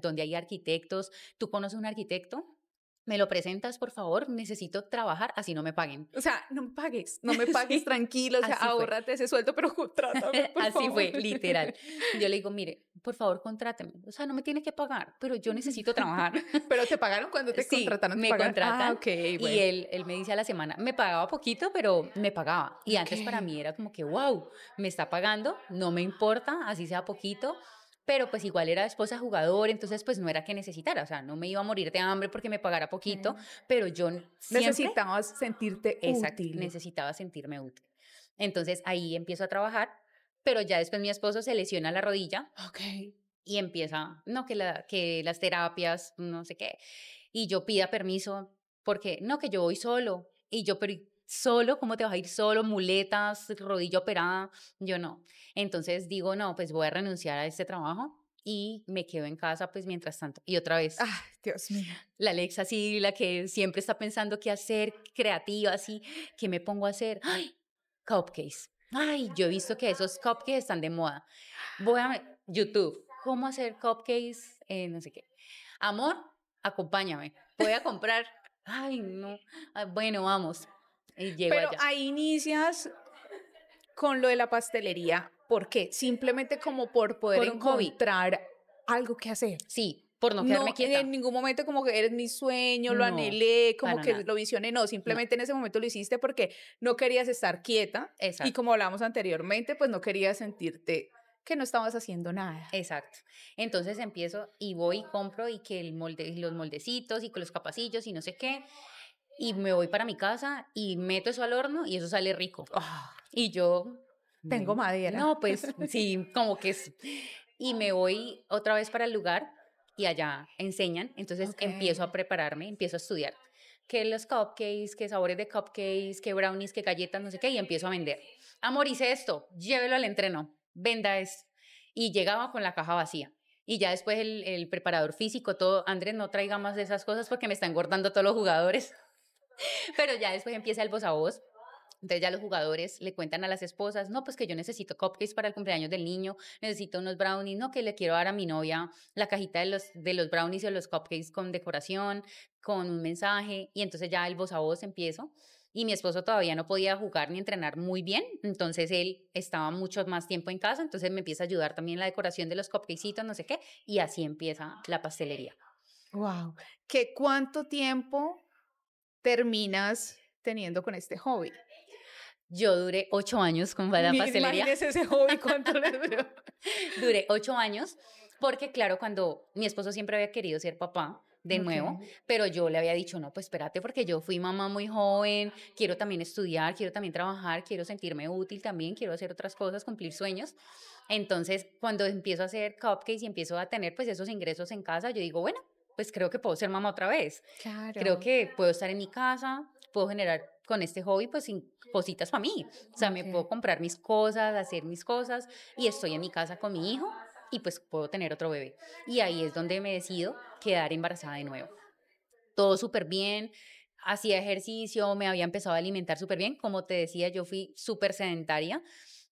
dónde hay arquitectos. ¿Tú conoces un arquitecto? ¿Me lo presentas, por favor? Necesito trabajar, así no me paguen. O sea, no me pagues Sí, tranquilo, o sea, así fue. ahórrate ese sueldo, pero contrátame, por Así favor. fue, literal. Yo le digo, mire, por favor, contráteme. O sea, no me tiene que pagar, pero yo necesito trabajar. Pero te pagaron cuando te Sí, contrataron. ¿Te me pagaron? contratan. Ah, ok, bueno. Y él me dice a la semana, me pagaba poquito, pero me pagaba. Y antes Ok. para mí era como que, wow, me está pagando, no me importa, así sea poquito. Pero pues igual era esposa de jugador, entonces pues no era que necesitara, o sea, no me iba a morir de hambre porque me pagara poquito, Ok. pero yo siempre, Necesitabas sentirte exacto, útil. necesitaba sentirme útil. Entonces ahí empiezo a trabajar, pero ya después mi esposo se lesiona la rodilla Ok. y empieza, no, que las terapias, no sé qué, y yo pida permiso porque, no, que yo voy solo, y yo, pero solo, ¿cómo te vas a ir solo? Muletas, rodilla operada, yo no. Entonces digo, no, pues voy a renunciar a este trabajo y me quedo en casa, pues mientras tanto. Y otra vez, Ay, Dios mío. la Alexa así, la que siempre está pensando qué hacer, creativa, así, ¿qué me pongo a hacer? ¡Ay! Cupcakes. Ay, yo he visto que esos cupcakes están de moda. Voy a YouTube, ¿cómo hacer cupcakes? No sé qué. Amor, acompáñame. Voy a comprar. Ay, no. Ah, bueno, vamos. Y llego Pero allá. ahí inicias con lo de la pastelería. ¿Por qué? Simplemente como por poder Por un hobby. encontrar algo que hacer. Sí, por no No, quedarme quieta. en ningún momento como que eres mi sueño, lo No, anhelé, como para que nada. lo visioné, no, simplemente en ese momento lo hiciste porque no querías estar quieta y Exacto. como hablamos anteriormente, pues no querías sentirte que no estabas haciendo nada. Exacto. Entonces empiezo y voy y compro y que el molde, y los moldecitos y con los capacillos y no sé qué. Y me voy para mi casa y meto eso al horno y eso sale rico. Ah, Y yo, tengo bueno, madera. no, pues sí, como que es. Y me voy otra vez para el lugar y allá enseñan. Entonces Ok. empiezo a prepararme, empiezo a estudiar. Que los cupcakes, que sabores de cupcakes, que brownies, que galletas, no sé qué, y empiezo a vender. Amor, hice esto, llévelo al entreno, venda esto. Y llegaba con la caja vacía. Y ya después el preparador físico, todo, Andrés, no traiga más de esas cosas porque me está engordando todos los jugadores. Pero ya después empieza el voz a voz. Entonces ya los jugadores le cuentan a las esposas, no, pues que yo necesito cupcakes para el cumpleaños del niño, necesito unos brownies, no, que le quiero dar a mi novia la cajita de los brownies y de los cupcakes con decoración, con un mensaje, y entonces ya el voz a voz empiezo. Y mi esposo todavía no podía jugar ni entrenar muy bien, entonces él estaba mucho más tiempo en casa, entonces me empieza a ayudar también la decoración de los cupcakesitos, no sé qué, y así empieza la pastelería. Wow. ¿Qué cuánto tiempo terminas teniendo con este hobby? Yo duré 8 años con la pastelería. Imagínese ese hobby, ¿cuánto le duró? Duré 8 años porque, claro, cuando mi esposo siempre había querido ser papá de Ok. nuevo, pero yo le había dicho, no, pues espérate, porque yo fui mamá muy joven, quiero también estudiar, quiero también trabajar, quiero sentirme útil también, quiero hacer otras cosas, cumplir sueños. Entonces, cuando empiezo a hacer cupcakes y empiezo a tener pues esos ingresos en casa, yo digo, bueno, pues creo que puedo ser mamá otra vez. Claro. Creo que puedo estar en mi casa, puedo generar con este hobby pues cositas para mí. O sea, me Ok. puedo comprar mis cosas, hacer mis cosas y estoy en mi casa con mi hijo y pues puedo tener otro bebé. Y ahí es donde me decido quedar embarazada de nuevo. Todo súper bien, hacía ejercicio, me había empezado a alimentar súper bien. Como te decía, yo fui súper sedentaria,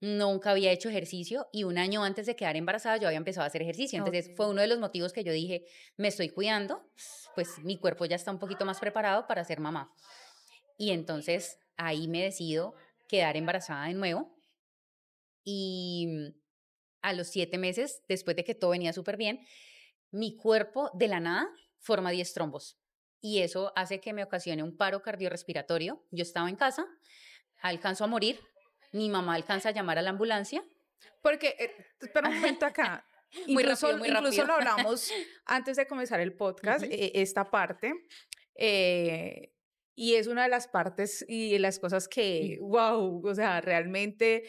nunca había hecho ejercicio y un año antes de quedar embarazada yo había empezado a hacer ejercicio. Entonces Ok. fue uno de los motivos que yo dije, me estoy cuidando, pues mi cuerpo ya está un poquito más preparado para ser mamá. Y entonces ahí me decido quedar embarazada de nuevo y a los 7 meses, después de que todo venía súper bien, mi cuerpo de la nada forma 10 trombos. Y eso hace que me ocasione un paro cardiorrespiratorio. Yo estaba en casa, alcanzo a morir, mi mamá alcanza a llamar a la ambulancia Porque, espera un momento acá. Muy Incluso, rápido, muy incluso rápido. lo hablamos antes de comenzar el podcast, Ujú. esta parte. eh, y es una de las partes y de las cosas que, Mm. wow, o sea, realmente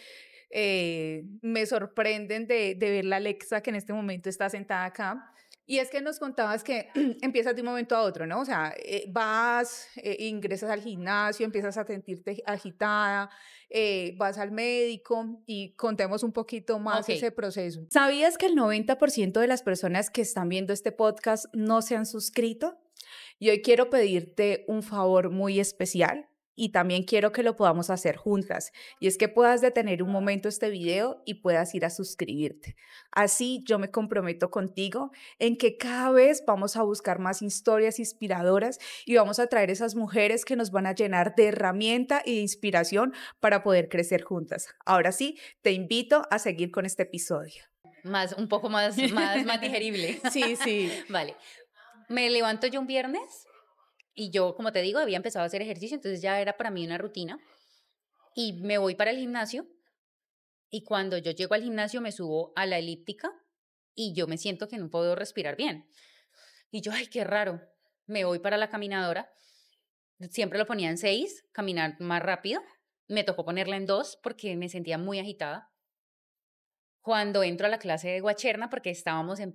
me sorprenden de ver la Alexa que en este momento está sentada acá. Y es que nos contabas que empiezas de un momento a otro, ¿no? O sea, vas, ingresas al gimnasio, empiezas a sentirte agitada, vas al médico y contemos un poquito más Ok. ese proceso. ¿Sabías que el 90% de las personas que están viendo este podcast no se han suscrito? Y hoy quiero pedirte un favor muy especial y también quiero que lo podamos hacer juntas. Y es que puedas detener un momento este video y puedas ir a suscribirte. Así yo me comprometo contigo en que cada vez vamos a buscar más historias inspiradoras y vamos a traer esas mujeres que nos van a llenar de herramienta y de inspiración para poder crecer juntas. Ahora sí, te invito a seguir con este episodio. Un poco más digerible. Sí, sí. Vale. Me levanto yo un viernes y yo, como te digo, había empezado a hacer ejercicio, entonces ya era para mí una rutina. Y me voy para el gimnasio y cuando yo llego al gimnasio me subo a la elíptica y yo me siento que no puedo respirar bien. Y yo, ay, qué raro. Me voy para la caminadora. Siempre lo ponía en 6, caminar más rápido. Me tocó ponerla en 2 porque me sentía muy agitada. Cuando entro a la clase de guacherna, porque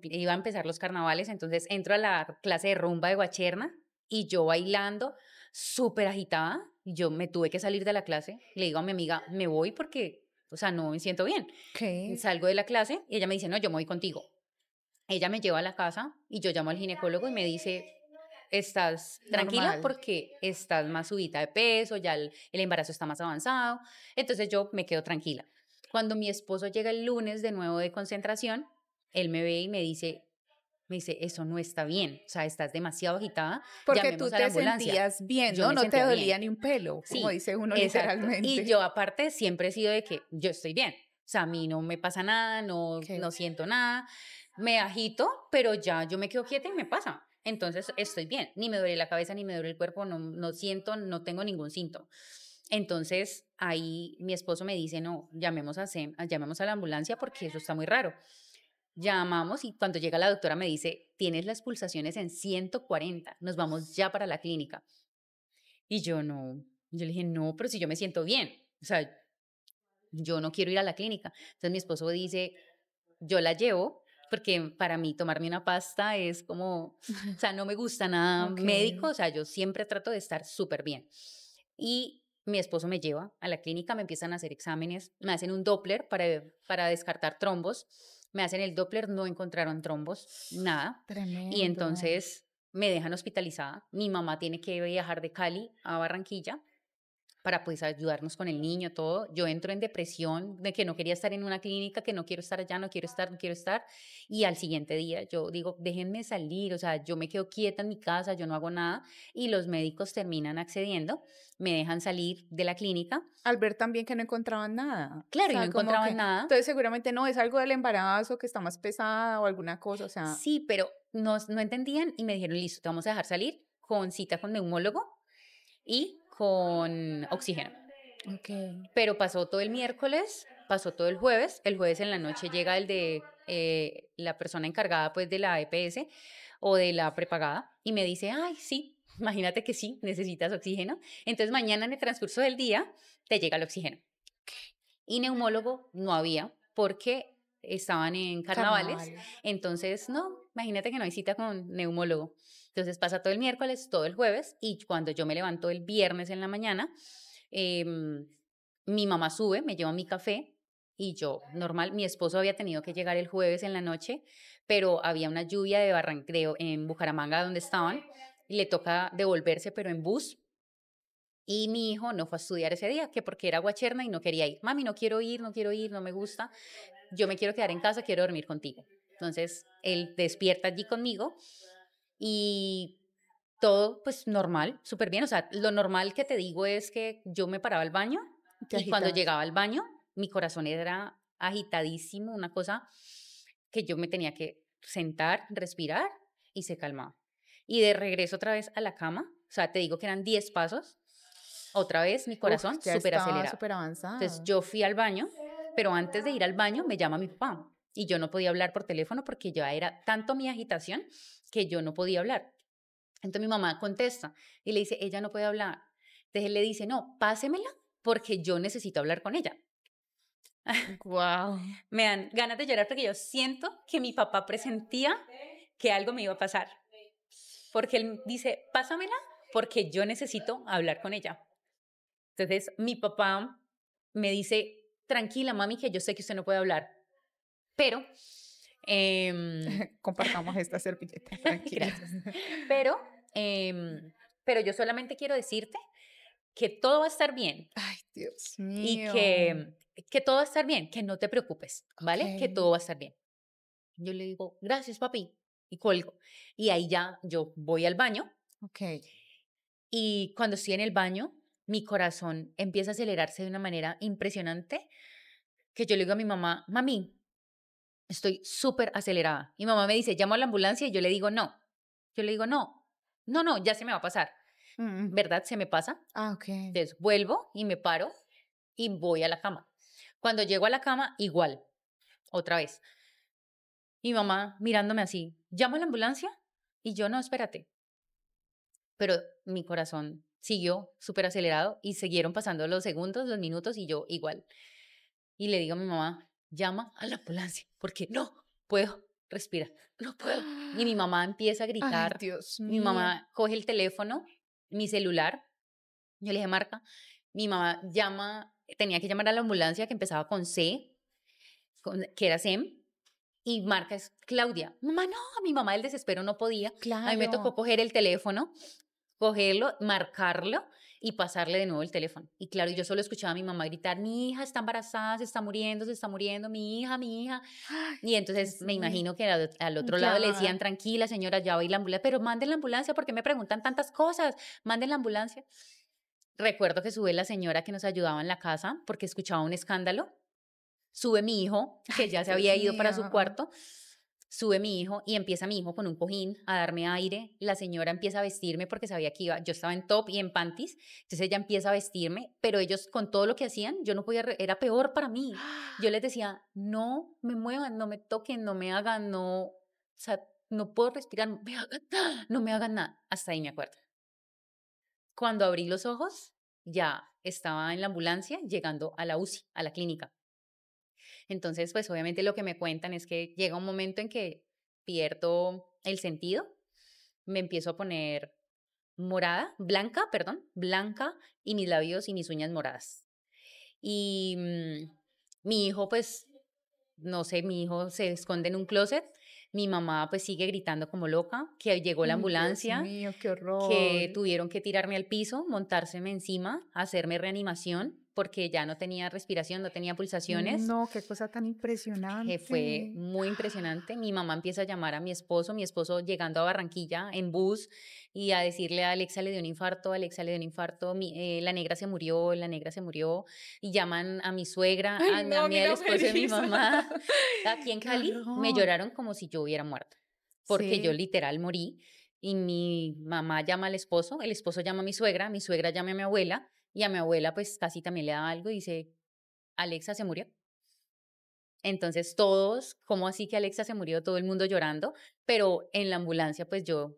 iba a empezar los carnavales, entonces entro a la clase de rumba de guacherna y yo bailando, súper agitada, y yo me tuve que salir de la clase. Le digo a mi amiga, me voy porque, o sea, no me siento bien. ¿Qué? Salgo de la clase y ella me dice, no, yo me voy contigo. Ella me lleva a la casa y yo llamo al ginecólogo y me dice, estás tranquila Normal. porque estás más subida de peso, ya el embarazo está más avanzado. Entonces yo me quedo tranquila. Cuando mi esposo llega el lunes de nuevo de concentración, él me ve y me dice, eso no está bien, o sea, estás demasiado agitada, Porque tú llamemos a la te ambulancia. sentías bien, Yo ¿no? me No te sentía bien. dolía ni un pelo, como Sí, dice uno exacto. Y literalmente. yo aparte siempre he sido de que yo estoy bien, o sea, a mí no me pasa nada, no Ok. siento nada, me agito, pero ya yo me quedo quieta y me pasa. Entonces estoy bien, ni me duele la cabeza, ni me duele el cuerpo, no siento, no tengo ningún síntoma. Entonces ahí mi esposo me dice, no, llamemos a la ambulancia porque eso está muy raro. Llamamos y cuando llega la doctora me dice, tienes las pulsaciones en 140, nos vamos ya para la clínica. Y yo no, yo le dije, no, pero si yo me siento bien, o sea, yo no quiero ir a la clínica. Entonces mi esposo dice, yo la llevo, porque para mí tomarme una pasta es como, o sea, no me gusta nada Ok. médico, o sea, yo siempre trato de estar súper bien. Y mi esposo me lleva a la clínica, me empiezan a hacer exámenes, me hacen un Doppler para descartar trombos, me hacen el Doppler, no encontraron trombos, nada. Y Tremendo. entonces me dejan hospitalizada. Mi mamá tiene que viajar de Cali a Barranquilla para pues ayudarnos con el niño, todo. Yo entro en depresión de que no quería estar en una clínica, que no quiero estar allá, no quiero estar, no quiero estar. Y al siguiente día yo digo, déjenme salir, o sea, yo me quedo quieta en mi casa, yo no hago nada. Y los médicos terminan accediendo, me dejan salir de la clínica. Al ver también que no encontraban nada. O Claro, y no sea, como encontraban que, nada. entonces seguramente no, es algo del embarazo que está más pesada o alguna cosa, o sea, Sí, pero no entendían y me dijeron, listo, te vamos a dejar salir con cita con neumólogo y con oxígeno. ok. Pero pasó todo el miércoles, pasó todo el jueves en la noche llega el de la persona encargada pues de la EPS o de la prepagada y me dice, ay, sí, imagínate que sí, necesitas oxígeno. Entonces mañana en el transcurso del día te llega el oxígeno. Y neumólogo no había porque estaban en carnavales, Carnavales. entonces no, imagínate que no hay cita con neumólogo. Entonces pasa todo el miércoles, todo el jueves y cuando yo me levanto el viernes en la mañana, em, mi mamá sube, me lleva mi café y yo, normal, mi esposo había tenido que llegar el jueves en la noche, pero había una lluvia de barranqueo en Bucaramanga donde estaban y le toca devolverse, pero en bus. Y mi hijo no fue a estudiar ese día, que porque era guacherna y no quería ir. Mami, no quiero ir, no quiero ir, no me gusta. Yo me quiero quedar en casa, quiero dormir contigo. Entonces, él despierta allí conmigo y todo pues normal, súper bien. O sea, lo normal que te digo es que yo me paraba al baño Te y cuando agitabas. llegaba al baño, mi corazón era agitadísimo, una cosa que yo me tenía que sentar, respirar y se calmaba. Y de regreso otra vez a la cama, o sea, te digo que eran 10 pasos, otra vez mi Uf, corazón ya súper estaba acelerado. súper Entonces avanzado. yo fui al baño pero antes de ir al baño me llama mi papá y yo no podía hablar por teléfono porque ya era tanto mi agitación que yo no podía hablar. Entonces mi mamá contesta y le dice, ella no puede hablar. Entonces él le dice, no, pásemela porque yo necesito hablar con ella. Wow. Me dan ganas de llorar porque yo siento que mi papá presentía que algo me iba a pasar. Porque él dice, pásamela porque yo necesito hablar con ella. Entonces mi papá me dice, tranquila mami, que yo sé que usted no puede hablar, pero... Compartamos esta servilleta, tranquila. Gracias. Pero yo solamente quiero decirte que todo va a estar bien. Ay, Dios Y mío. que todo va a estar bien, que no te preocupes, ¿vale? Ok. Que todo va a estar bien. Yo le digo, gracias, papi, y colgo. Y ahí ya yo voy al baño Ok. y cuando estoy en el baño, mi corazón empieza a acelerarse de una manera impresionante que yo le digo a mi mamá, mami, estoy súper acelerada. Y mamá me dice, llamo a la ambulancia y yo le digo, no. Yo le digo, no, ya se me va a pasar. ¿Verdad? Se me pasa. Ah, ok. Entonces vuelvo y me paro y voy a la cama. Cuando llego a la cama, igual, otra vez. Mi mamá mirándome así, ¿llamo a la ambulancia? Y yo, no, espérate. Pero mi corazón siguió súper acelerado y siguieron pasando los segundos, los minutos y yo igual. Y le digo a mi mamá, llama a la ambulancia, porque no puedo respirar, no puedo. Y mi mamá empieza a Ay, gritar. Dios Mi mío. mamá coge el teléfono, mi celular, yo le dije, marca. Mi mamá tenía que llamar a la ambulancia que empezaba con C, que era SEM, y marca es Claudia. Mamá, no, mi mamá del desespero no podía. A mí me tocó Claro. coger el teléfono, cogerlo, marcarlo y pasarle de nuevo el teléfono. Y claro, yo solo escuchaba a mi mamá gritar, mi hija está embarazada, se está muriendo, mi hija, mi hija. Ay, Y entonces Dios me mío. imagino que al otro lado le decían, tranquila señora, ya va a ir la ambulancia, pero manden la ambulancia porque me preguntan tantas cosas, manden la ambulancia. Recuerdo que sube la señora que nos ayudaba en la casa porque escuchaba un escándalo. Sube mi hijo, que Ay, ya se Dios había ido para su mío. cuarto. Sube mi hijo y empieza mi hijo con un cojín a darme aire. La señora empieza a vestirme porque sabía que yo estaba en top y en panties. Entonces ella empieza a vestirme, pero ellos con todo lo que hacían, yo no podía, era peor para mí. Yo les decía, no me muevan, no me toquen, no me hagan, no, o sea, no puedo respirar, no me hagan nada. Hasta ahí me acuerdo. Cuando abrí los ojos, ya estaba en la ambulancia llegando a la UCI, a la clínica. Entonces, pues obviamente lo que me cuentan es que llega un momento en que pierdo el sentido, me empiezo a poner blanca y mis labios y mis uñas moradas. Y mi hijo, pues, no sé, mi hijo se esconde en un closet, mi mamá pues sigue gritando como loca, que llegó la Ay, Dios ambulancia, mío, qué que horror. tuvieron que tirarme al piso, montárseme encima, hacerme reanimación, porque ya no tenía respiración, no tenía pulsaciones. No, qué cosa tan Que impresionante. fue muy impresionante. Mi mamá empieza a llamar a mi esposo llegando a Barranquilla en bus y a decirle a Alexa le dio un infarto, Alexa le dio un infarto, la negra se murió, y llaman a mi suegra, Ay, a no, mí, al mira, esposo de mi Melissa. mamá. Aquí en Qué Cali me horror. lloraron como si yo hubiera muerto, porque yo Sí. literal morí y mi mamá llama al esposo, el esposo llama a mi suegra llama a mi abuela y a mi abuela pues casi también le da algo y dice, Alexa se murió. Entonces todos, ¿cómo así que Alexa se murió? Todo el mundo llorando, pero en la ambulancia pues yo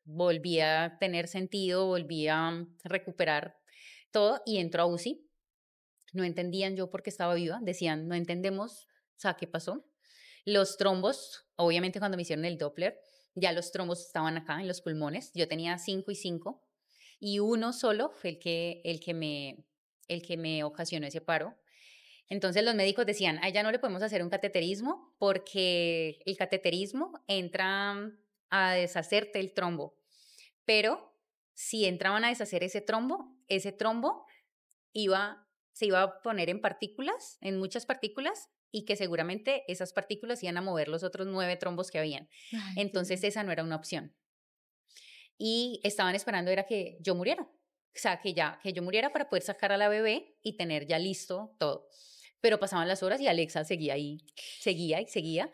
volví a tener sentido, volví a recuperar todo y entro a UCI. No entendían yo por qué estaba viva, decían, no entendemos, o sea, ¿qué pasó? Los trombos, obviamente cuando me hicieron el Doppler, ya los trombos estaban acá en los pulmones, yo tenía 5 y 5 y uno solo fue el que me ocasionó ese paro. Entonces los médicos decían, a ella no le podemos hacer un cateterismo porque el cateterismo entra a deshacerte el trombo. Pero si entraban a deshacer ese trombo se iba a poner en partículas, en muchas partículas, y que seguramente esas partículas iban a mover los otros 9 trombos que habían. Ay, Entonces Dios. esa no era una opción. Y estaban esperando era que yo muriera. O sea, que yo muriera para poder sacar a la bebé y tener ya listo todo. Pero pasaban las horas y Alexa seguía ahí, seguía y seguía.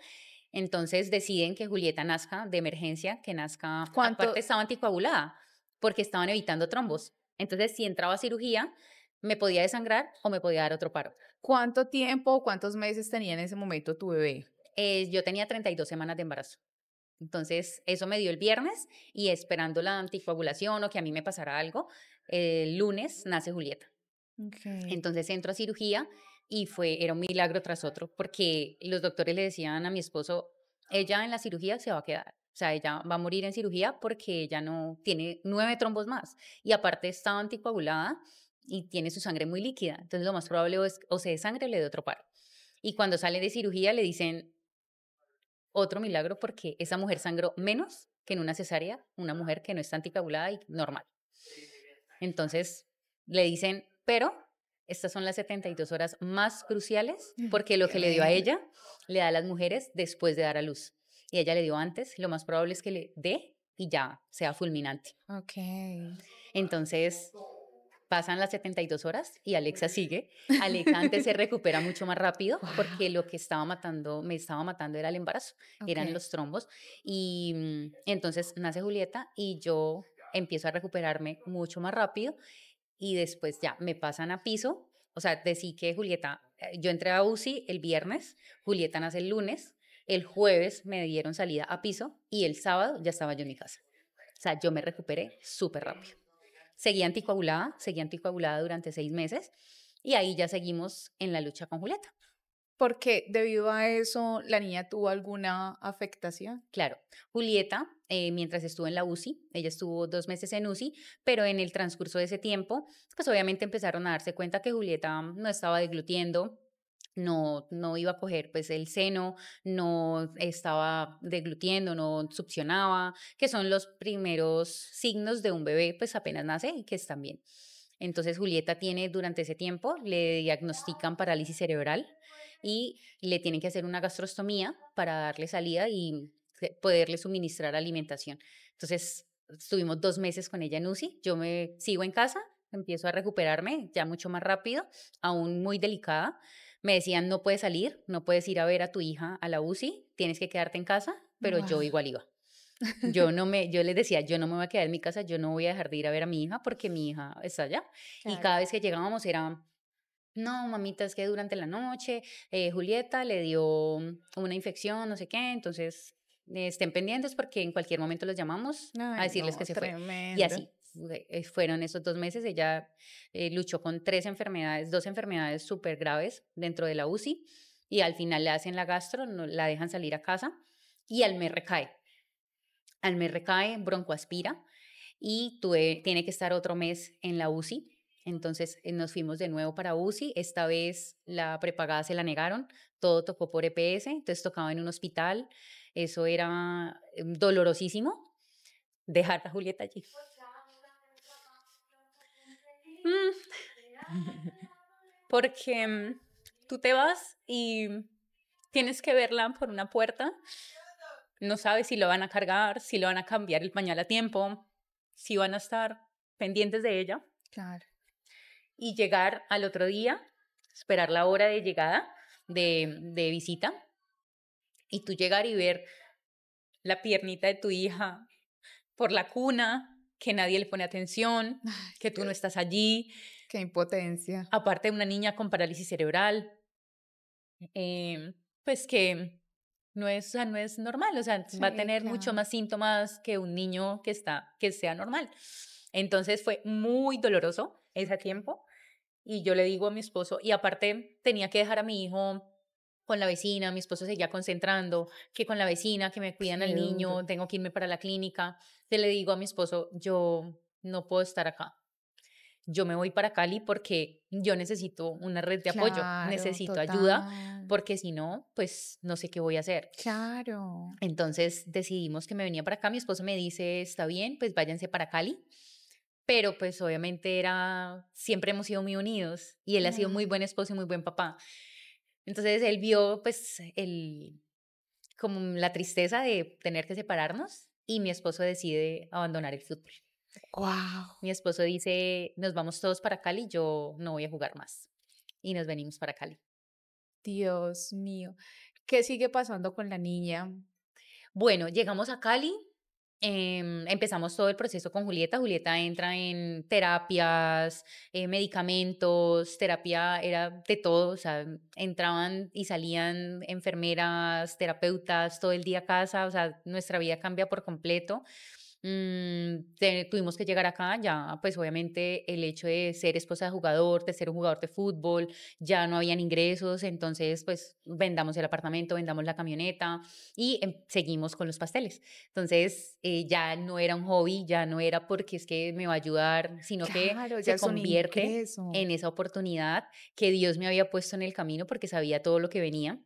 Entonces deciden que Julieta nazca de emergencia, que nazca, ¿Cuánto? aparte estaba anticoagulada, porque estaban evitando trombos. Entonces, si entraba a cirugía, Me podía desangrar o me podía dar otro paro. ¿Cuánto tiempo, cuántos meses tenía en ese momento tu bebé? Yo tenía 32 semanas de embarazo. Entonces, eso me dio el viernes y esperando la anticoagulación o que a mí me pasara algo, el lunes nace Julieta. Okay. Entonces entro a cirugía y era un milagro tras otro, porque los doctores le decían a mi esposo, ella en la cirugía se va a quedar. O sea, ella va a morir en cirugía porque ella no tiene 9 trombos más. Y aparte está anticoagulada y tiene su sangre muy líquida. Entonces lo más probable es o se desangre o le dé otro paro. Y cuando sale de cirugía le dicen otro milagro porque esa mujer sangró menos que en una cesárea, una mujer que no está anticoagulada y normal. Entonces le dicen, pero estas son las 72 horas más cruciales porque lo que le dio a Increíble. ella le da a las mujeres después de dar a luz. Y ella le dio antes, lo más probable es que le dé y ya sea fulminante. Okay. Entonces pasan las 72 horas y Alexa sigue. Alexa antes se recupera mucho más rápido porque Wow. lo que me estaba matando era el embarazo, eran Okay. los trombos. Y entonces nace Julieta y yo empiezo a recuperarme mucho más rápido y después ya me pasan a piso. O sea, decí que Julieta, yo entré a UCI el viernes, Julieta nace el lunes, el jueves me dieron salida a piso y el sábado ya estaba yo en mi casa. O sea, yo me recuperé súper rápido. Seguí anticoagulada durante 6 meses y ahí ya seguimos en la lucha con Julieta. Porque debido a eso, la niña tuvo alguna afectación. Claro, Julieta, mientras estuvo en la UCI, ella estuvo 2 meses en UCI, pero en el transcurso de ese tiempo, pues obviamente empezaron a darse cuenta que Julieta no estaba deglutiendo, no iba a coger pues el seno, no estaba deglutiendo, no succionaba, que son los primeros signos de un bebé pues apenas nace y que están bien. Entonces Julieta tiene durante ese tiempo, le diagnostican parálisis cerebral y le tienen que hacer una gastrostomía para darle salida y poderle suministrar alimentación. Entonces estuvimos 2 meses con ella en UCI, yo me sigo en casa, empiezo a recuperarme ya mucho más rápido, aún muy delicada. Me decían, no puedes salir, no puedes ir a ver a tu hija a la UCI, tienes que quedarte en casa, pero yo Wow. igual iba. Yo les decía, yo no me voy a quedar en mi casa, yo no voy a dejar de ir a ver a mi hija porque mi hija está allá. Y Claro. cada vez que llegábamos era, no, mamita, es que durante la noche Julieta le dio una infección, no sé qué, entonces estén pendientes porque en cualquier momento los llamamos a Ay, decirles que no, se fue. Y tremendo. así fueron esos 2 meses. Ella luchó con 3 enfermedades, 2 enfermedades súper graves dentro de la UCI y al final le hacen la gastro, la dejan salir a casa y al mes recae. Al mes recae, broncoaspira y tiene que estar otro mes en la UCI. Entonces nos fuimos de nuevo para UCI. Esta vez la prepagada se la negaron, todo tocó por EPS, entonces tocaba en un hospital. Eso era dolorosísimo, dejar a Julieta allí. Porque tú te vas y tienes que verla por una puerta, no sabes si lo van a cargar, si le van a cambiar el pañal a tiempo, si van a estar pendientes de ella. Claro. Y llegar al otro día, esperar la hora de llegada de visita y tú llegar y ver la piernita de tu hija por la cuna, que nadie le pone atención, Ay, que tú no Dios, estás allí, qué impotencia. aparte de una niña con parálisis cerebral, pues que o sea, no es normal, o sea, va a Sí, tener mucho claro. más síntomas que un niño que sea normal. Entonces fue muy doloroso ese tiempo. Y yo le digo a mi esposo, y aparte tenía que dejar a mi hijo con la vecina, mi esposo seguía concentrando, que con la vecina, que me cuidan al Qué duro. niño, tengo que irme para la clínica. Entonces le digo a mi esposo, yo no puedo estar acá. Yo me voy para Cali porque yo necesito una red de apoyo, Claro, necesito ayuda, total. porque si no, pues no sé qué voy a hacer. Claro. Entonces decidimos que me venía para acá. Mi esposo me dice, está bien, pues váyanse para Cali. Pero pues obviamente siempre hemos sido muy unidos y él ha sido muy Ay, buen esposo y muy buen papá. Entonces él vio pues como la tristeza de tener que separarnos y mi esposo decide abandonar el fútbol. guau. Mi esposo dice, nos vamos todos para Cali, yo no voy a jugar más. Y nos venimos para Cali. Dios mío. ¿Qué sigue pasando con la niña? Bueno, llegamos a Cali Empezamos todo el proceso con Julieta. Julieta entra en terapias, medicamentos, terapia era de todo, o sea, entraban y salían enfermeras, terapeutas todo el día a casa, o sea, nuestra vida cambia por completo. Tuvimos que llegar acá, ya pues obviamente el hecho de ser esposa de jugador, de ser un jugador de fútbol, ya no habían ingresos, entonces pues vendamos el apartamento, vendamos la camioneta y seguimos con los pasteles. Entonces ya no era un hobby, ya no era porque es que me va a ayudar, sino que Claro, ya se es un convierte ingreso. en esa oportunidad que Dios me había puesto en el camino porque sabía todo lo que venía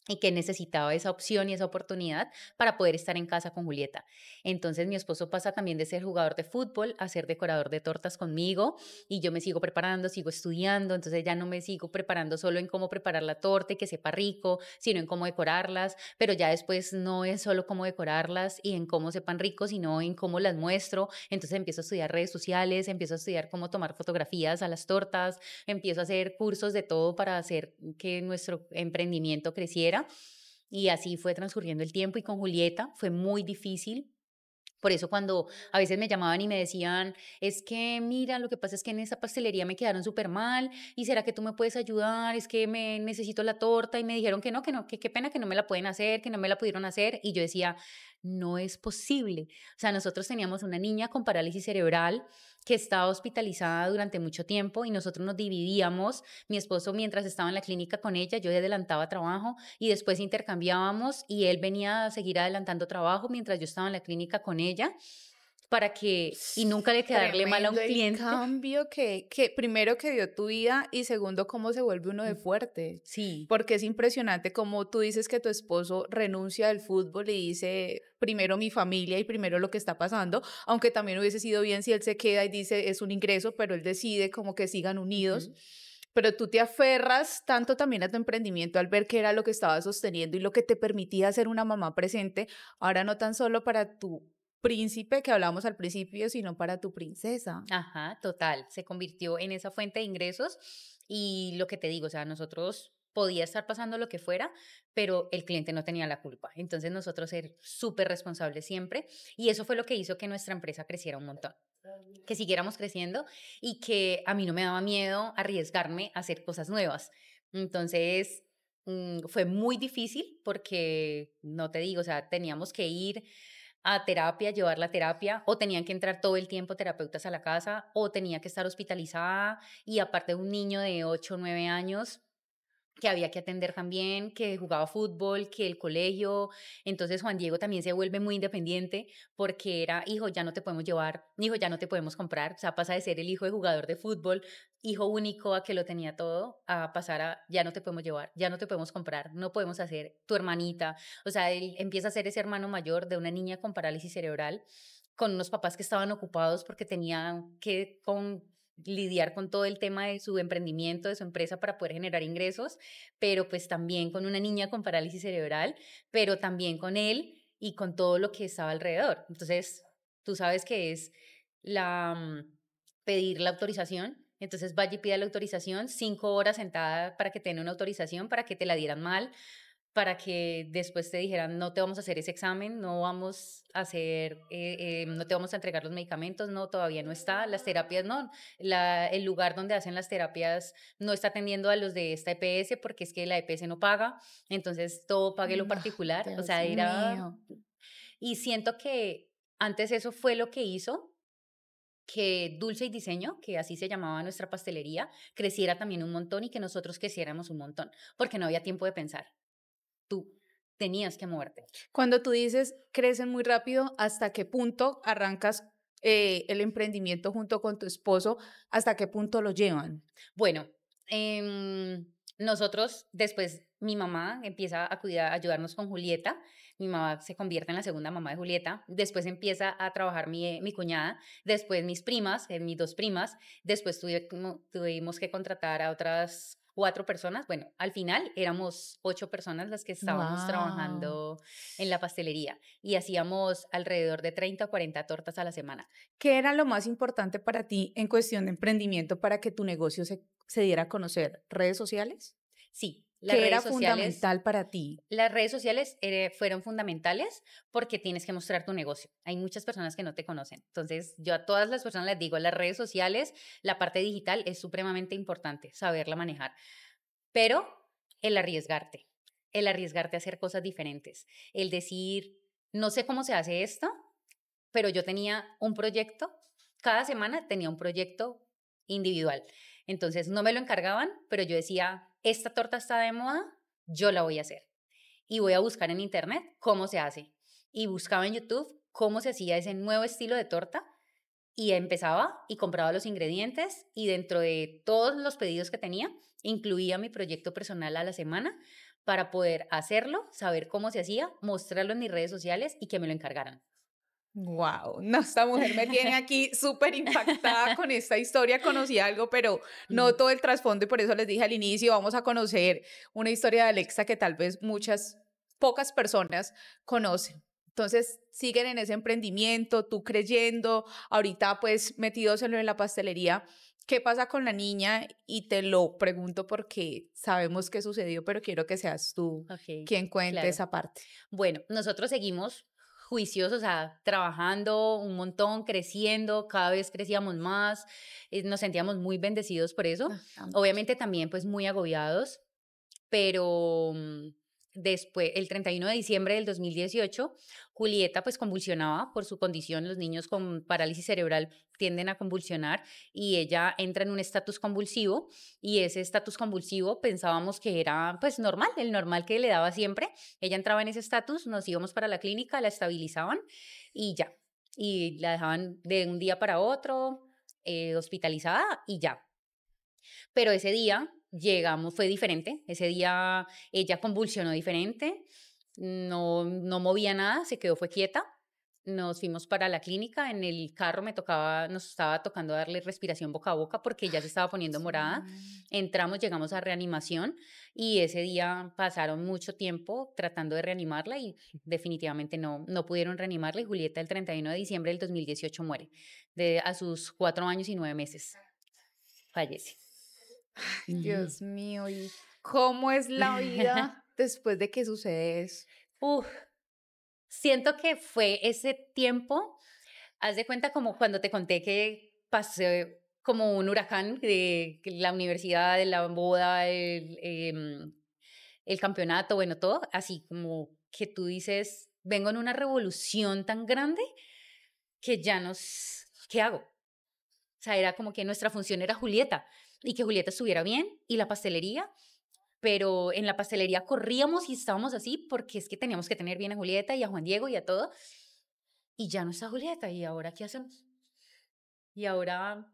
y que necesitaba esa opción y esa oportunidad para poder estar en casa con Julieta. Entonces mi esposo pasa también de ser jugador de fútbol a ser decorador de tortas conmigo y yo me sigo preparando, sigo estudiando, entonces ya no me sigo preparando solo en cómo preparar la torta y que sepa rico, sino en cómo decorarlas, pero ya después no es solo cómo decorarlas y en cómo sepan rico, sino en cómo las muestro. Entonces empiezo a estudiar redes sociales, empiezo a estudiar cómo tomar fotografías a las tortas, empiezo a hacer cursos de todo para hacer que nuestro emprendimiento creciera. Y así fue transcurriendo el tiempo y con Julieta fue muy difícil. Por eso cuando a veces me llamaban y me decían, es que mira, lo que pasa es que en esa pastelería me quedaron súper mal y será que tú me puedes ayudar, es que me necesito la torta y me dijeron que no, que qué pena que no me la pueden hacer, que no me la pudieron hacer y yo decía, no es posible. O sea, nosotros teníamos una niña con parálisis cerebral que estaba hospitalizada durante mucho tiempo y nosotros nos dividíamos. Mi esposo, mientras estaba en la clínica con ella, yo adelantaba trabajo y después intercambiábamos y él venía a seguir adelantando trabajo mientras yo estaba en la clínica con ella para que, y nunca le quedarle mal a un Tremendo el cliente. cambio que primero que dio tu vida y segundo cómo se vuelve uno de fuerte. Sí. Porque es impresionante como tú dices que tu esposo renuncia al fútbol y dice primero mi familia y primero lo que está pasando, aunque también hubiese sido bien si él se queda y dice es un ingreso, pero él decide como que sigan unidos. Uh-huh. Pero tú te aferras tanto también a tu emprendimiento al ver qué era lo que estaba sosteniendo y lo que te permitía ser una mamá presente, ahora no tan solo para tu príncipe que hablamos al principio, sino para tu princesa. Ajá, total. Se convirtió en esa fuente de ingresos y lo que te digo, o sea, nosotros podía estar pasando lo que fuera, pero el cliente no tenía la culpa. Entonces nosotros ser súper responsables siempre y eso fue lo que hizo que nuestra empresa creciera un montón, que siguiéramos creciendo y que a mí no me daba miedo arriesgarme a hacer cosas nuevas. Entonces fue muy difícil porque, no te digo, o sea, teníamos que ir a terapia, llevar la terapia, o tenían que entrar todo el tiempo terapeutas a la casa, o tenía que estar hospitalizada, y aparte un niño de 8 o 9 años que había que atender también, que jugaba fútbol, que el colegio. Entonces Juan Diego también se vuelve muy independiente porque era, hijo, ya no te podemos llevar, hijo, ya no te podemos comprar. O sea, pasa de ser el hijo de jugador de fútbol, hijo único a que lo tenía todo, a pasar a, ya no te podemos llevar, ya no te podemos comprar, no podemos hacer tu hermanita. O sea, él empieza a ser ese hermano mayor de una niña con parálisis cerebral, con unos papás que estaban ocupados porque tenían que lidiar con todo el tema de su emprendimiento, de su empresa para poder generar ingresos, pero pues también con una niña con parálisis cerebral, pero también con él y con todo lo que estaba alrededor. Entonces, tú sabes que es pedir la autorización. Entonces vaya y pida la autorización, 5 horas sentada para que te den una autorización, para que te la dieran mal, para que después te dijeran, no te vamos a hacer ese examen, no vamos a hacer, no te vamos a entregar los medicamentos, no, todavía no está, las terapias no, el lugar donde hacen las terapias no está atendiendo a los de esta EPS porque es que la EPS no paga, entonces todo pague lo No, particular, o Dios sea, era, mío. y siento que antes eso fue lo que hizo que Dulce y Diseño, que así se llamaba nuestra pastelería, creciera también un montón y que nosotros creciéramos un montón, porque no había tiempo de pensar. Tú tenías que moverte. Cuando tú dices crecen muy rápido, ¿hasta qué punto arrancas el emprendimiento junto con tu esposo? ¿Hasta qué punto lo llevan? Bueno, nosotros después, mi mamá empieza a cuidar, a ayudarnos con Julieta. Mi mamá se convierte en la segunda mamá de Julieta. Después empieza a trabajar mi cuñada. Después mis primas, mis 2 primas. Después tuvimos que contratar a otras 4 personas. Bueno, al final éramos 8 personas las que estábamos Wow. trabajando en la pastelería y hacíamos alrededor de 30 o 40 tortas a la semana. ¿Qué era lo más importante para ti en cuestión de emprendimiento para que tu negocio se diera a conocer? ¿Redes sociales? Sí, Las ¿Qué era redes sociales, fundamental para ti? las redes sociales fueron fundamentales porque tienes que mostrar tu negocio. Hay muchas personas que no te conocen. Entonces, yo a todas las personas les digo, las redes sociales, la parte digital es supremamente importante, saberla manejar. Pero el arriesgarte a hacer cosas diferentes, el decir, no sé cómo se hace esto, pero yo tenía un proyecto, cada semana tenía un proyecto individual. Entonces no me lo encargaban, pero yo decía, esta torta está de moda, yo la voy a hacer. Y voy a buscar en internet cómo se hace. Y buscaba en YouTube cómo se hacía ese nuevo estilo de torta y empezaba y compraba los ingredientes y dentro de todos los pedidos que tenía, incluía mi proyecto personal a la semana para poder hacerlo, saber cómo se hacía, mostrarlo en mis redes sociales y que me lo encargaran. Wow, no, esta mujer me tiene aquí súper impactada con esta historia. Conocí algo, pero no todo el trasfondo y por eso les dije al inicio, vamos a conocer una historia de Alexa que tal vez pocas personas conocen. Entonces, siguen en ese emprendimiento, tú creyendo, ahorita pues metidos en lo de la pastelería. ¿Qué pasa con la niña? Y te lo pregunto porque sabemos qué sucedió, pero quiero que seas tú quien cuente claro. esa parte. Bueno, nosotros seguimos juiciosos, o sea, trabajando un montón, creciendo, cada vez crecíamos más, nos sentíamos muy bendecidos por eso. Obviamente también pues muy agobiados, pero después, el 31 de diciembre del 2018, Julieta pues convulsionaba por su condición. Los niños con parálisis cerebral tienden a convulsionar y ella entra en un estatus convulsivo y ese estatus convulsivo pensábamos que era pues normal, el normal que le daba siempre. Ella entraba en ese estatus, nos íbamos para la clínica, la estabilizaban y ya. Y la dejaban de un día para otro, hospitalizada y ya. Pero ese día llegamos, fue diferente. Ese día ella convulsionó diferente, no movía nada, se quedó, fue quieta. Nos fuimos para la clínica, en el carro nos estaba tocando darle respiración boca a boca porque ya se estaba poniendo morada. Entramos, llegamos a reanimación y ese día pasaron mucho tiempo tratando de reanimarla y definitivamente no pudieron reanimarla y Julieta el 31 de diciembre del 2018 muere, a sus 4 años y 9 meses. Fallece. Ay, Dios mío, ¿y cómo es la vida después de que sucede eso? Siento que fue ese tiempo, haz de cuenta como cuando te conté que pasé como un huracán de la universidad, de la boda, el campeonato, bueno, todo, así como que tú dices, vengo en una revolución tan grande que ¿qué hago? O sea, era como que nuestra función era Julieta y que Julieta estuviera bien y la pastelería, pero en la pastelería corríamos y estábamos así porque es que teníamos que tener bien a Julieta y a Juan Diego y a todo. Y ya no está Julieta, ¿y ahora qué hacemos? Y ahora,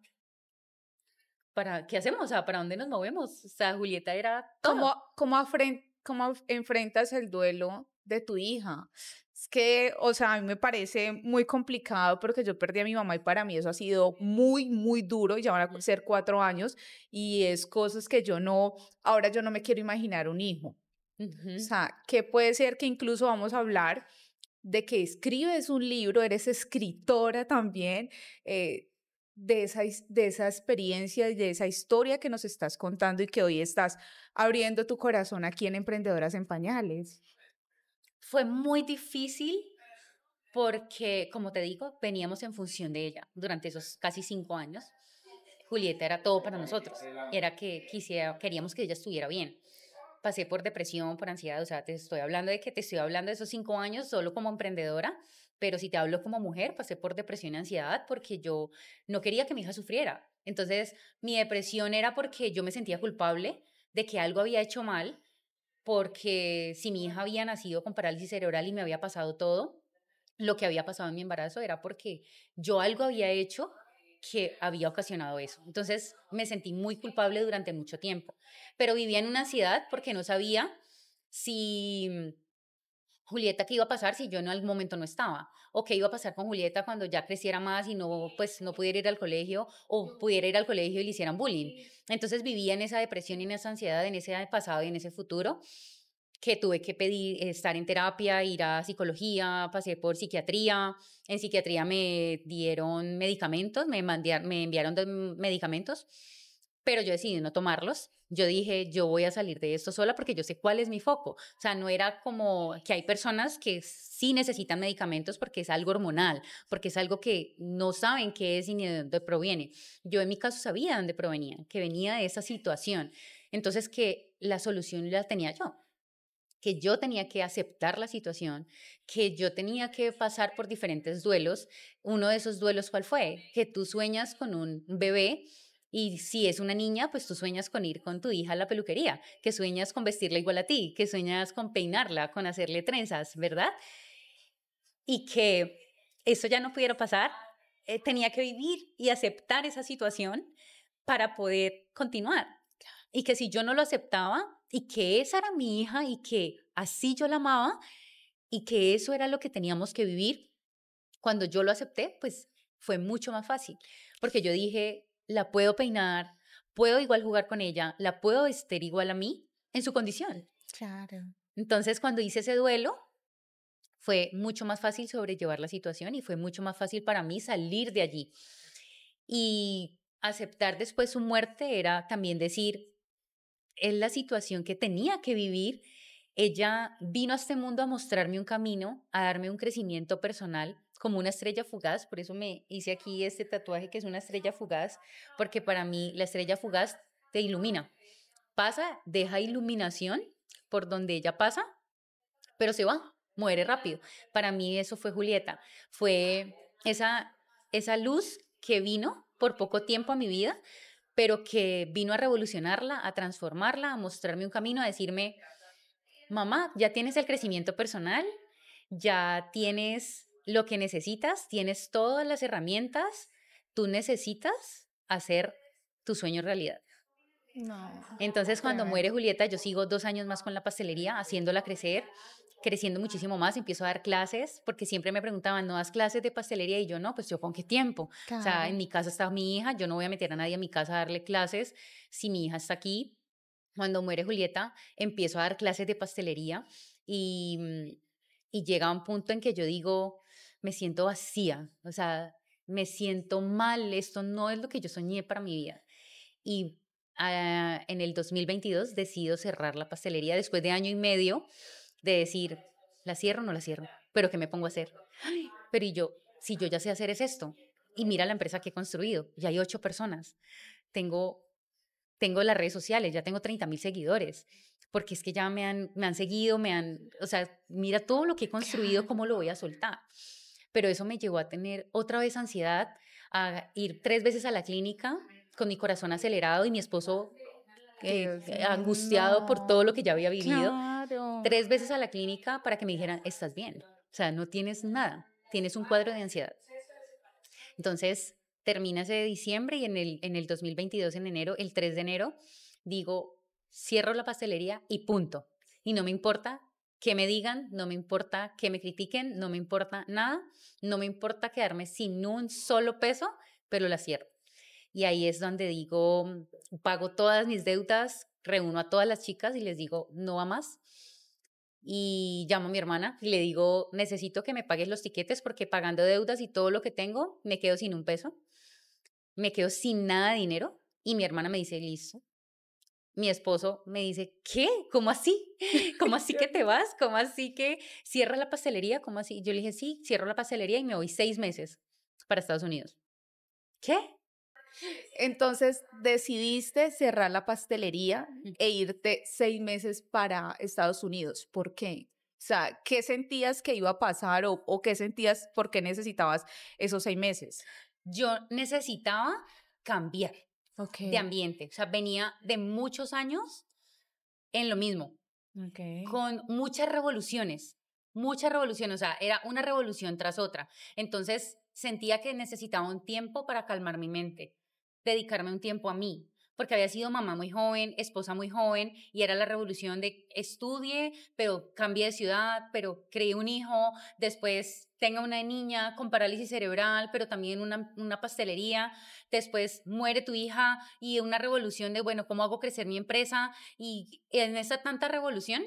¿qué hacemos? O sea, ¿para dónde nos movemos? O sea, Julieta era todo. ¿Cómo enfrentas el duelo de tu hija? Es que, o sea, a mí me parece muy complicado porque yo perdí a mi mamá y para mí eso ha sido muy, muy duro. Ya van a ser 4 años y es cosas que ahora yo no me quiero imaginar un hijo. O sea, ¿qué puede ser que incluso vamos a hablar de que escribes un libro, eres escritora también, de esa experiencia y de esa historia que nos estás contando y que hoy estás abriendo tu corazón aquí en Emprendedoras en Pañales? Fue muy difícil porque, como te digo, veníamos en función de ella durante esos casi 5 años. Julieta era todo para nosotros. Era que queríamos que ella estuviera bien. Pasé por depresión, por ansiedad, o sea, te estoy hablando de esos 5 años solo como emprendedora, pero si te hablo como mujer, pasé por depresión y ansiedad porque yo no quería que mi hija sufriera. Entonces, mi depresión era porque yo me sentía culpable de que algo había hecho mal, porque si mi hija había nacido con parálisis cerebral y me había pasado todo, lo que había pasado en mi embarazo era porque yo algo había hecho que había ocasionado eso. Entonces me sentí muy culpable durante mucho tiempo, pero vivía en una ansiedad porque no sabía si Julieta, ¿qué iba a pasar si yo en algún momento no estaba? ¿O qué iba a pasar con Julieta cuando ya creciera más y no pudiera ir al colegio o pudiera ir al colegio y le hicieran bullying? Entonces vivía en esa depresión y en esa ansiedad, en ese pasado y en ese futuro, que tuve que estar en terapia, ir a psicología, pasé por psiquiatría. En psiquiatría me dieron medicamentos, me enviaron medicamentos, pero yo decidí no tomarlos. Yo dije, yo voy a salir de esto sola porque yo sé cuál es mi foco. O sea, no era como que hay personas que sí necesitan medicamentos porque es algo hormonal, porque es algo que no saben qué es y ni de dónde proviene. Yo en mi caso sabía de dónde provenía, que venía de esa situación. Entonces, que la solución la tenía yo, que yo tenía que aceptar la situación, que yo tenía que pasar por diferentes duelos. Uno de esos duelos, ¿cuál fue? Que tú sueñas con un bebé y si es una niña, pues tú sueñas con ir con tu hija a la peluquería, que sueñas con vestirla igual a ti, que sueñas con peinarla, con hacerle trenzas, ¿verdad? Y que eso ya no pudiera pasar, tenía que vivir y aceptar esa situación para poder continuar. Y que si yo no lo aceptaba y que esa era mi hija y que así yo la amaba y que eso era lo que teníamos que vivir, cuando yo lo acepté, pues fue mucho más fácil. Porque yo dije, la puedo peinar, puedo igual jugar con ella, la puedo vestir igual a mí en su condición. Claro. Entonces, cuando hice ese duelo, fue mucho más fácil sobrellevar la situación y fue mucho más fácil para mí salir de allí. Y aceptar después su muerte era también decir, es la situación que tenía que vivir. Ella vino a este mundo a mostrarme un camino, a darme un crecimiento personal como una estrella fugaz. Por eso me hice aquí este tatuaje que es una estrella fugaz, porque para mí la estrella fugaz te ilumina. Pasa, deja iluminación por donde ella pasa, pero se va, muere rápido. Para mí eso fue Julieta. Fue esa luz que vino por poco tiempo a mi vida, pero que vino a revolucionarla, a transformarla, a mostrarme un camino, a decirme, mamá, ya tienes el crecimiento personal, ya tienes lo que necesitas, tienes todas las herramientas, tú necesitas hacer tu sueño realidad. No. Entonces, cuando Tremendo. muere Julieta, yo sigo 2 años más con la pastelería, haciéndola crecer, creciendo muchísimo más, empiezo a dar clases, porque siempre me preguntaban, ¿no das clases de pastelería? Y yo, no, pues yo, ¿con qué tiempo? O sea, Claro. en mi casa está mi hija, yo no voy a meter a nadie a mi casa a darle clases si mi hija está aquí. Cuando muere Julieta, empiezo a dar clases de pastelería y llega un punto en que yo digo, me siento vacía, o sea, me siento mal, esto no es lo que yo soñé para mi vida. Y en el 2022 decido cerrar la pastelería después de año y medio de decir, ¿la cierro o no la cierro? ¿Pero qué me pongo a hacer? Ay, pero y yo, si yo ya sé hacer es esto. Y mira la empresa que he construido, ya hay 8 personas. Tengo las redes sociales, ya tengo 30,000 seguidores, porque es que ya me han seguido, o sea, mira todo lo que he construido, cómo lo voy a soltar. Pero eso me llevó a tener otra vez ansiedad, a ir 3 veces a la clínica con mi corazón acelerado y mi esposo Dios angustiado por todo lo que ya había vivido. Claro. 3 veces a la clínica para que me dijeran, estás bien, o sea, no tienes nada, tienes un cuadro de ansiedad. Entonces, termina ese diciembre y en el 2022, en enero, el 3 de enero, digo, cierro la pastelería y punto. Y no me importa que me digan, no me importa que me critiquen, no me importa nada, no me importa quedarme sin un solo peso, pero la cierro. Y ahí es donde digo, pago todas mis deudas, reúno a todas las chicas y les digo, no va más. Y llamo a mi hermana y le digo, necesito que me pagues los tiquetes porque pagando deudas y todo lo que tengo, me quedo sin un peso, me quedo sin nada de dinero. Y mi hermana me dice, listo. Mi esposo me dice, ¿qué? ¿Cómo así? ¿Cómo así que te vas? ¿Cómo así que cierras la pastelería? ¿Cómo así? Yo le dije, sí, cierro la pastelería y me voy 6 meses para Estados Unidos. ¿Qué? Entonces decidiste cerrar la pastelería e irte 6 meses para Estados Unidos. ¿Por qué? O sea, ¿qué sentías que iba a pasar o qué sentías, por qué necesitabas esos 6 meses? Yo necesitaba cambiar Ok. de ambiente. O sea, venía de muchos años en lo mismo, Ok. con muchas revoluciones. O sea, era una revolución tras otra. Entonces sentía que necesitaba un tiempo para calmar mi mente, dedicarme un tiempo a mí, porque había sido mamá muy joven, esposa muy joven, y era la revolución de estudie, pero cambié de ciudad, pero creé un hijo, después tenga una niña con parálisis cerebral, pero también una pastelería, después muere tu hija y una revolución de, bueno, ¿cómo hago crecer mi empresa? Y en esa tanta revolución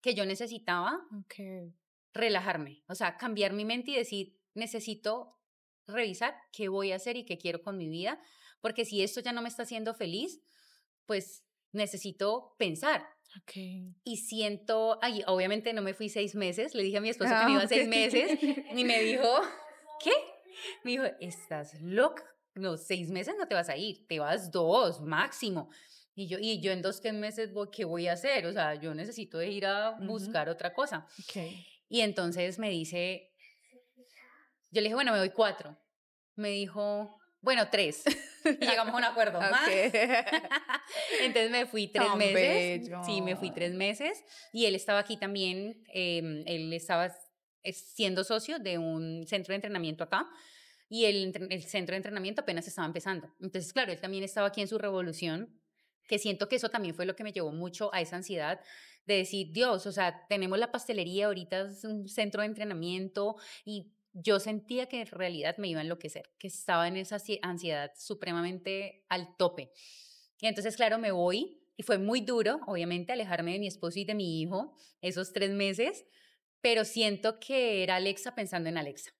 que yo necesitaba Ok. relajarme, o sea, cambiar mi mente y decir, necesito revisar qué voy a hacer y qué quiero con mi vida, porque si esto ya no me está haciendo feliz, pues necesito pensar. Okay. Y siento, ay, obviamente no me fui 6 meses, le dije a mi esposo que me iba 6 meses y me dijo, ¿qué? Me dijo, ¿estás loca? No, 6 meses no te vas a ir, te vas 2 máximo. Y yo en 2, 3 meses, ¿qué voy a hacer? O sea, yo necesito ir a buscar otra cosa. Okay. Y entonces me dice, yo le dije, bueno, me doy 4. Me dijo, bueno, 3. Y llegamos a un acuerdo. Okay. Entonces me fui 3 Tan meses. bello. Sí, me fui 3 meses. Y él estaba aquí también. Él estaba siendo socio de un centro de entrenamiento acá. Y el centro de entrenamiento apenas estaba empezando. Entonces, claro, él también estaba aquí en su revolución, que siento que eso también fue lo que me llevó mucho a esa ansiedad de decir, Dios, o sea, tenemos la pastelería, ahorita es un centro de entrenamiento y yo sentía que en realidad me iba a enloquecer, que estaba en esa ansiedad supremamente al tope. Y entonces, claro, me voy y fue muy duro, obviamente, alejarme de mi esposo y de mi hijo esos 3 meses, pero siento que era Alexa pensando en Alexa.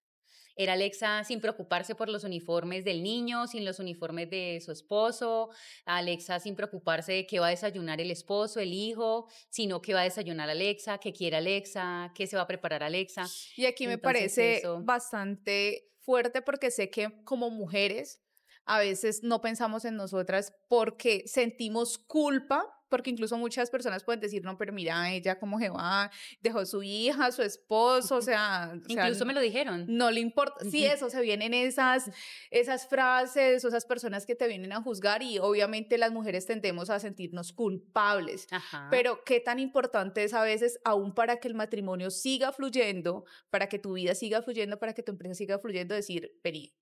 Era Alexa sin preocuparse por los uniformes del niño, sin los uniformes de su esposo, Alexa sin preocuparse de qué va a desayunar el esposo, el hijo, sino qué va a desayunar Alexa, qué quiere Alexa, qué se va a preparar Alexa. Y aquí me Entonces, parece eso... bastante fuerte porque sé que como mujeres a veces no pensamos en nosotras porque sentimos culpa, porque incluso muchas personas pueden decir, no, pero mira, ella cómo se va, dejó su hija, su esposo, o sea Incluso me lo dijeron. no le importa. Sí, eso, se vienen esas frases, o esas personas que te vienen a juzgar y obviamente las mujeres tendemos a sentirnos culpables. Ajá. Pero qué tan importante es a veces, aún para que el matrimonio siga fluyendo, para que tu vida siga fluyendo, para que tu empresa siga fluyendo, decir, vení,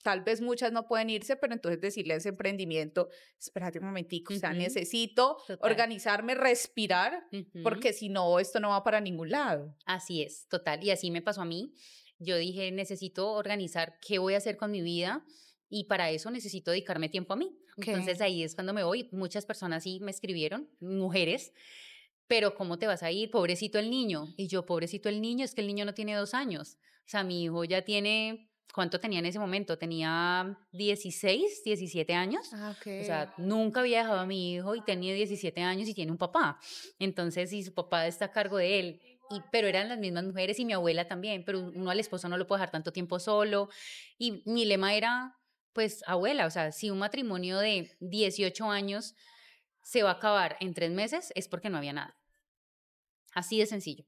tal vez muchas no pueden irse, pero entonces decirle a ese emprendimiento, espérate un momentico, o sea, necesito organizarme, respirar, porque si no, esto no va para ningún lado. Así es, total. Y así me pasó a mí. Yo dije, necesito organizar qué voy a hacer con mi vida y para eso necesito dedicarme tiempo a mí. Okay. Entonces ahí es cuando me voy. Muchas personas sí me escribieron, mujeres, pero ¿cómo te vas a ir? Pobrecito el niño. Y yo, pobrecito el niño, es que el niño no tiene 2 años. O sea, mi hijo ya tiene... ¿Cuánto tenía en ese momento? Tenía 16, 17 años. Okay. O sea, nunca había dejado a mi hijo y tenía 17 años y tiene un papá. Entonces, y su papá está a cargo de él. Pero eran las mismas mujeres y mi abuela también. Pero uno al esposo no lo puede dejar tanto tiempo solo. Y mi lema era, pues, abuela, o sea, si un matrimonio de 18 años se va a acabar en 3 meses, es porque no había nada. Así de sencillo.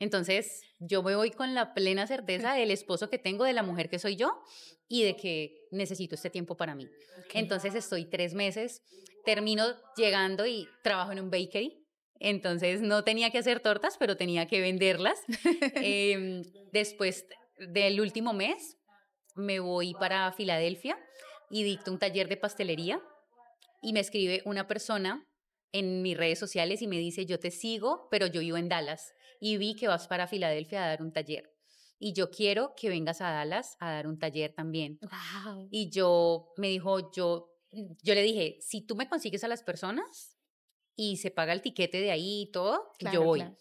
Entonces, yo me voy con la plena certeza del esposo que tengo, de la mujer que soy yo y de que necesito este tiempo para mí. Okay. Entonces, estoy 3 meses, termino llegando y trabajo en un bakery. Entonces, no tenía que hacer tortas, pero tenía que venderlas. Después del último mes, me voy para Filadelfia y dicto un taller de pastelería y me escribe una persona en mis redes sociales y me dice, yo te sigo, pero yo vivo en Dallas y vi que vas para Filadelfia a dar un taller y yo quiero que vengas a Dallas a dar un taller también. Wow. Y me dijo, yo le dije, si tú me consigues a las personas y se paga el tiquete de ahí y todo, claro, yo voy. Claro.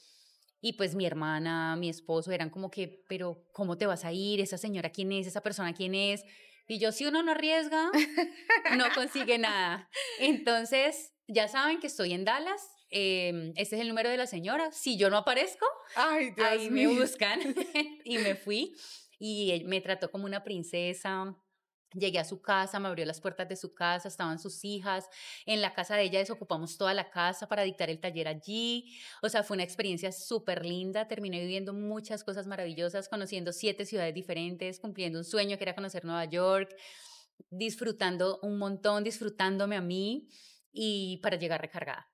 Y pues mi hermana, mi esposo eran como que, pero ¿cómo te vas a ir? ¿Esa señora quién es? ¿Esa persona quién es? Y yo, si uno no arriesga, no consigue nada. Entonces, ya saben que estoy en Dallas. Este es el número de la señora. Si yo no aparezco, ay, Dios ahí mío. me buscan. Y me fui. Y me trató como una princesa. Llegué a su casa, me abrió las puertas de su casa, estaban sus hijas. En la casa de ella desocupamos toda la casa para dictar el taller allí. O sea, fue una experiencia súper linda. Terminé viviendo muchas cosas maravillosas, conociendo 7 ciudades diferentes, cumpliendo un sueño que era conocer Nueva York, disfrutando un montón, disfrutándome a mí y para llegar recargada.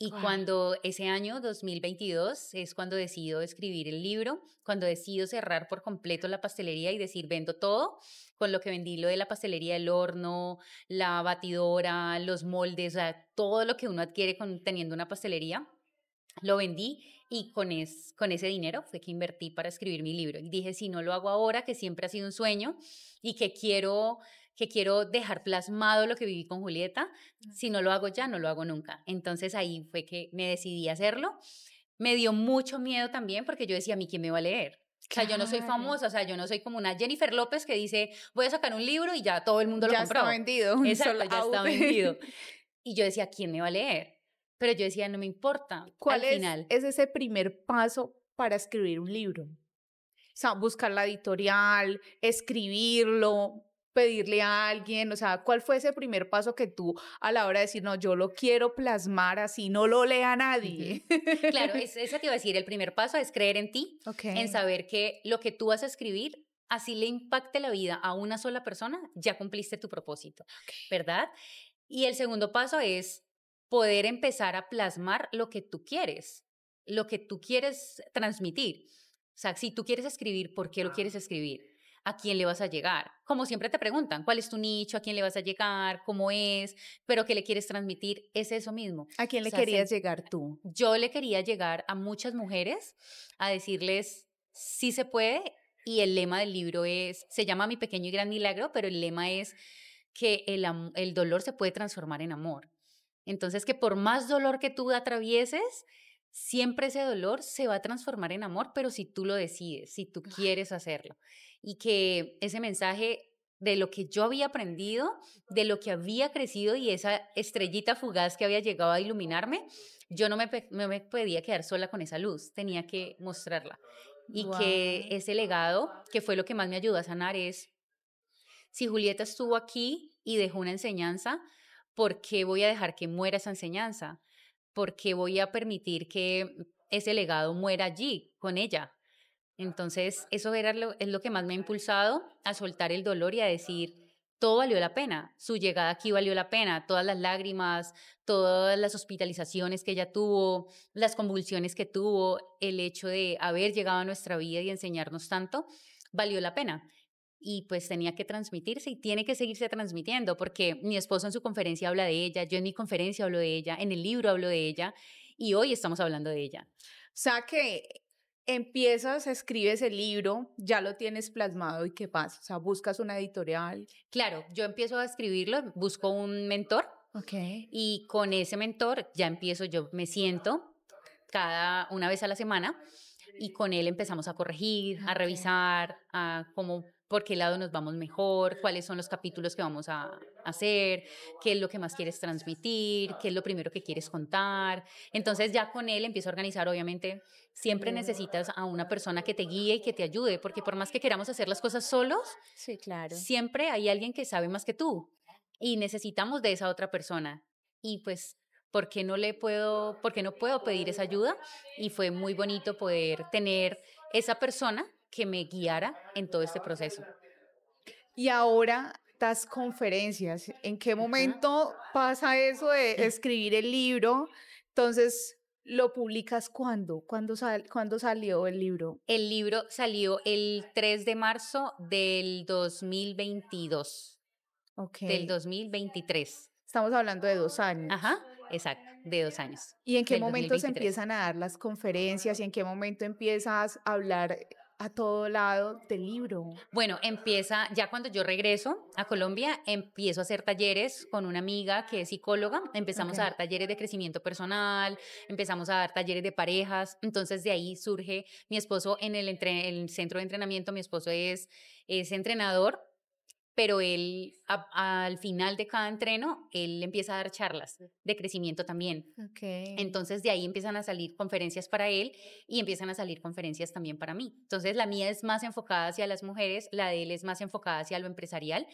Y cuando ese año, 2022, es cuando decido escribir el libro, cuando decido cerrar por completo la pastelería y decir, vendo todo, con lo que vendí lo de la pastelería, el horno, la batidora, los moldes, o sea, todo lo que uno adquiere teniendo una pastelería, lo vendí y con ese dinero fue que invertí para escribir mi libro. Y dije, si no lo hago ahora, que siempre ha sido un sueño y que quiero dejar plasmado lo que viví con Julieta, si no lo hago ya, no lo hago nunca. Entonces ahí fue que me decidí a hacerlo. Me dio mucho miedo también porque yo decía, ¿a mí quién me va a leer? O sea, yo no soy famosa, o sea, yo no soy como una Jennifer López que dice, voy a sacar un libro y ya todo el mundo lo compró. Ya está vendido. Exacto, ya está vendido. Y yo decía, ¿quién me va a leer? Pero yo decía, no me importa. ¿Cuál al final. es ese primer paso para escribir un libro? O sea, buscar la editorial, escribirlo, pedirle a alguien, o sea, ¿cuál fue ese primer paso que tú a la hora de decir, no, yo lo quiero plasmar así, no lo lea nadie? Claro, eso te iba a decir, el primer paso es creer en ti, en saber que lo que tú vas a escribir, así le impacte la vida a una sola persona, ya cumpliste tu propósito, ¿verdad? Y el segundo paso es poder empezar a plasmar lo que tú quieres transmitir. O sea, si tú quieres escribir, ¿por qué lo quieres escribir? ¿A quién le vas a llegar? Como siempre te preguntan, ¿cuál es tu nicho? ¿A quién le vas a llegar? ¿Cómo es? ¿Pero qué le quieres transmitir? Es eso mismo. ¿A quién le querías llegar tú? Yo le quería llegar a muchas mujeres a decirles, sí se puede, y el lema del libro se llama Mi Pequeño y Gran Milagro, pero el lema es que el dolor se puede transformar en amor. Entonces, que por más dolor que tú atravieses, siempre ese dolor se va a transformar en amor, pero si tú lo decides, si tú quieres hacerlo. Y que ese mensaje de lo que yo había aprendido, de lo que había crecido y esa estrellita fugaz que había llegado a iluminarme, yo no me podía quedar sola con esa luz, tenía que mostrarla. Y que ese legado, que fue lo que más me ayudó a sanar, es, si Julieta estuvo aquí y dejó una enseñanza, ¿por qué voy a dejar que muera esa enseñanza? ¿Por qué voy a permitir que ese legado muera allí, con ella? Entonces, eso es lo que más me ha impulsado a soltar el dolor y a decir, todo valió la pena. Su llegada aquí valió la pena. Todas las lágrimas, todas las hospitalizaciones que ella tuvo, las convulsiones que tuvo, el hecho de haber llegado a nuestra vida y enseñarnos tanto, valió la pena. Y pues tenía que transmitirse y tiene que seguirse transmitiendo, porque mi esposo en su conferencia habla de ella, yo en mi conferencia hablo de ella, en el libro hablo de ella y hoy estamos hablando de ella. O sea que escribes el libro, ya lo tienes plasmado y ¿qué pasa? O sea, buscas una editorial. Claro, yo empiezo a escribirlo, busco un mentor y con ese mentor yo me siento una vez a la semana y con él empezamos a corregir, a revisar, por qué lado nos vamos mejor, cuáles son los capítulos que vamos a hacer, qué es lo que más quieres transmitir, qué es lo primero que quieres contar. Entonces ya con él empiezo a organizar, obviamente, siempre necesitas a una persona que te guíe y que te ayude, porque por más que queramos hacer las cosas solos, sí, claro, siempre hay alguien que sabe más que tú y necesitamos de esa otra persona. Y pues, ¿por qué no puedo pedir esa ayuda? Y fue muy bonito poder tener esa persona que me guiara en todo este proceso. Y ahora das conferencias. ¿En qué momento pasa eso de escribir el libro? Entonces, ¿lo publicas cuándo? ¿Cuándo salió el libro? El libro salió el 3 de marzo del 2022. Del 2023. Estamos hablando de 2 años. Ajá, exacto, de 2 años. ¿Y en qué momento se empiezan a dar las conferencias? ¿Y en qué momento empiezas a hablar a todo lado del libro? Bueno, ya cuando yo regreso a Colombia, empiezo a hacer talleres con una amiga que es psicóloga, empezamos a dar talleres de crecimiento personal, empezamos a dar talleres de parejas, entonces de ahí surge mi esposo en el centro de entrenamiento, mi esposo es entrenador, pero él al final de cada entreno, él empieza a dar charlas de crecimiento también. Entonces de ahí empiezan a salir conferencias para él y empiezan a salir conferencias también para mí. Entonces la mía es más enfocada hacia las mujeres, la de él es más enfocada hacia lo empresarial,